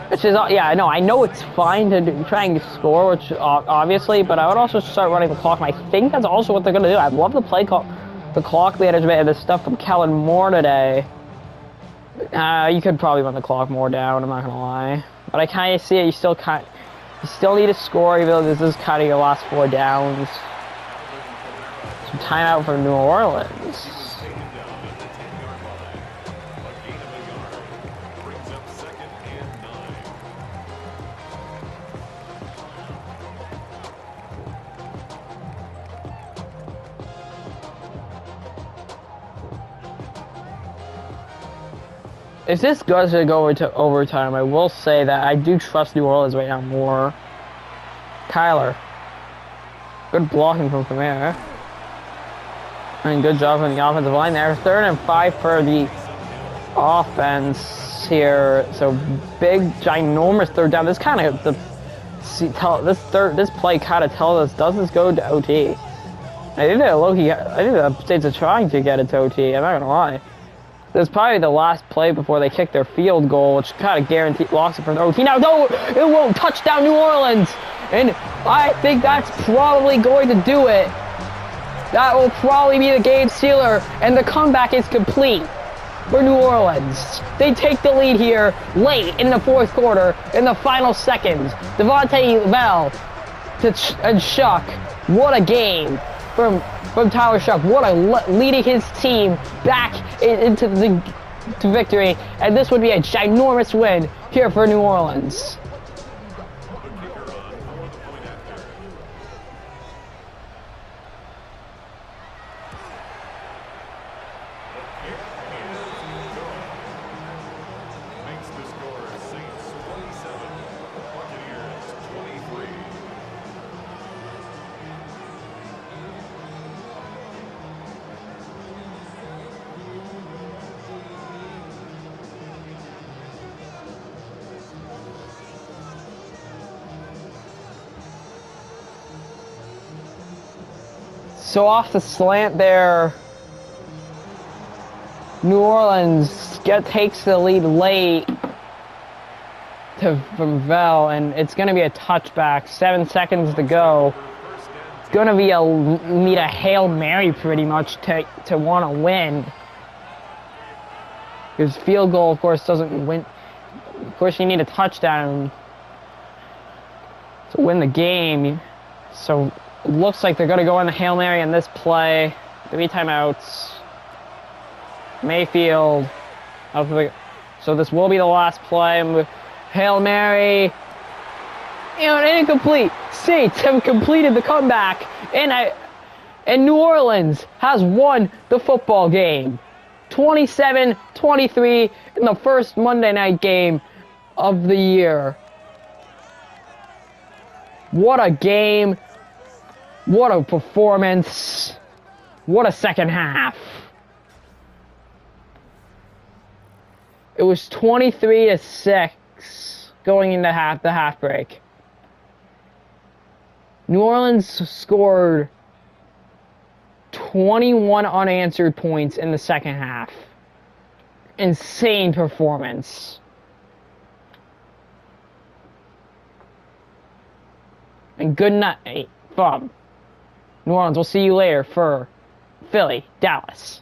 Speaker 3: Which is, yeah, I know it's fine to try and score, which obviously, but I would also start running the clock, and I think that's also what they're going to do. I love the the clock management and the stuff from Kellen Moore today. You could probably run the clock more down, I'm not going to lie. But I kind of see it, you still need to score, even though this is kind of your last 4 downs. Some timeout for New Orleans. If this does go into overtime, I will say that I do trust New Orleans right now more. Kyler. Good blocking from Kamara. And good job on the offensive line there. 3rd and 5 for the offense here. So big, ginormous 3rd down. This kind of this play kind of tells us, does this go to OT? I think the States are trying to get it to OT. I'm not gonna lie. This is probably the last play before they kick their field goal, which kind of guaranteed locks it for the OT. Now, no, it won't. Touchdown, New Orleans. And I think that's probably going to do it. That will probably be the game sealer, and the comeback is complete for New Orleans. They take the lead here late in the 4th quarter, in the final seconds. Devontae Bell and Shuck. What a game from Tyler Shuck. What leading his team back into to victory, and this would be a ginormous win here for New Orleans.
Speaker 1: Makes the score Saints 27, Buccaneers 23.
Speaker 3: So off the slant there, New Orleans takes the lead late from Vel, and it's going to be a touchback. 7 seconds to go. It's going to be need a Hail Mary pretty much to want to win. Because field goal, of course, doesn't win. Of course, you need a touchdown to win the game. So it looks like they're going to go in the Hail Mary in this play. 3 timeouts. Mayfield. So this will be the last play. Hail Mary. And incomplete. Saints have completed the comeback. And New Orleans has won the football game. 27-23 in the first Monday night game of the year. What a game. What a performance. What a second half. It was 23-6 going into the half break. New Orleans scored 21 unanswered points in the second half. Insane performance. And good night from New Orleans. We'll see you later for Philly, Dallas.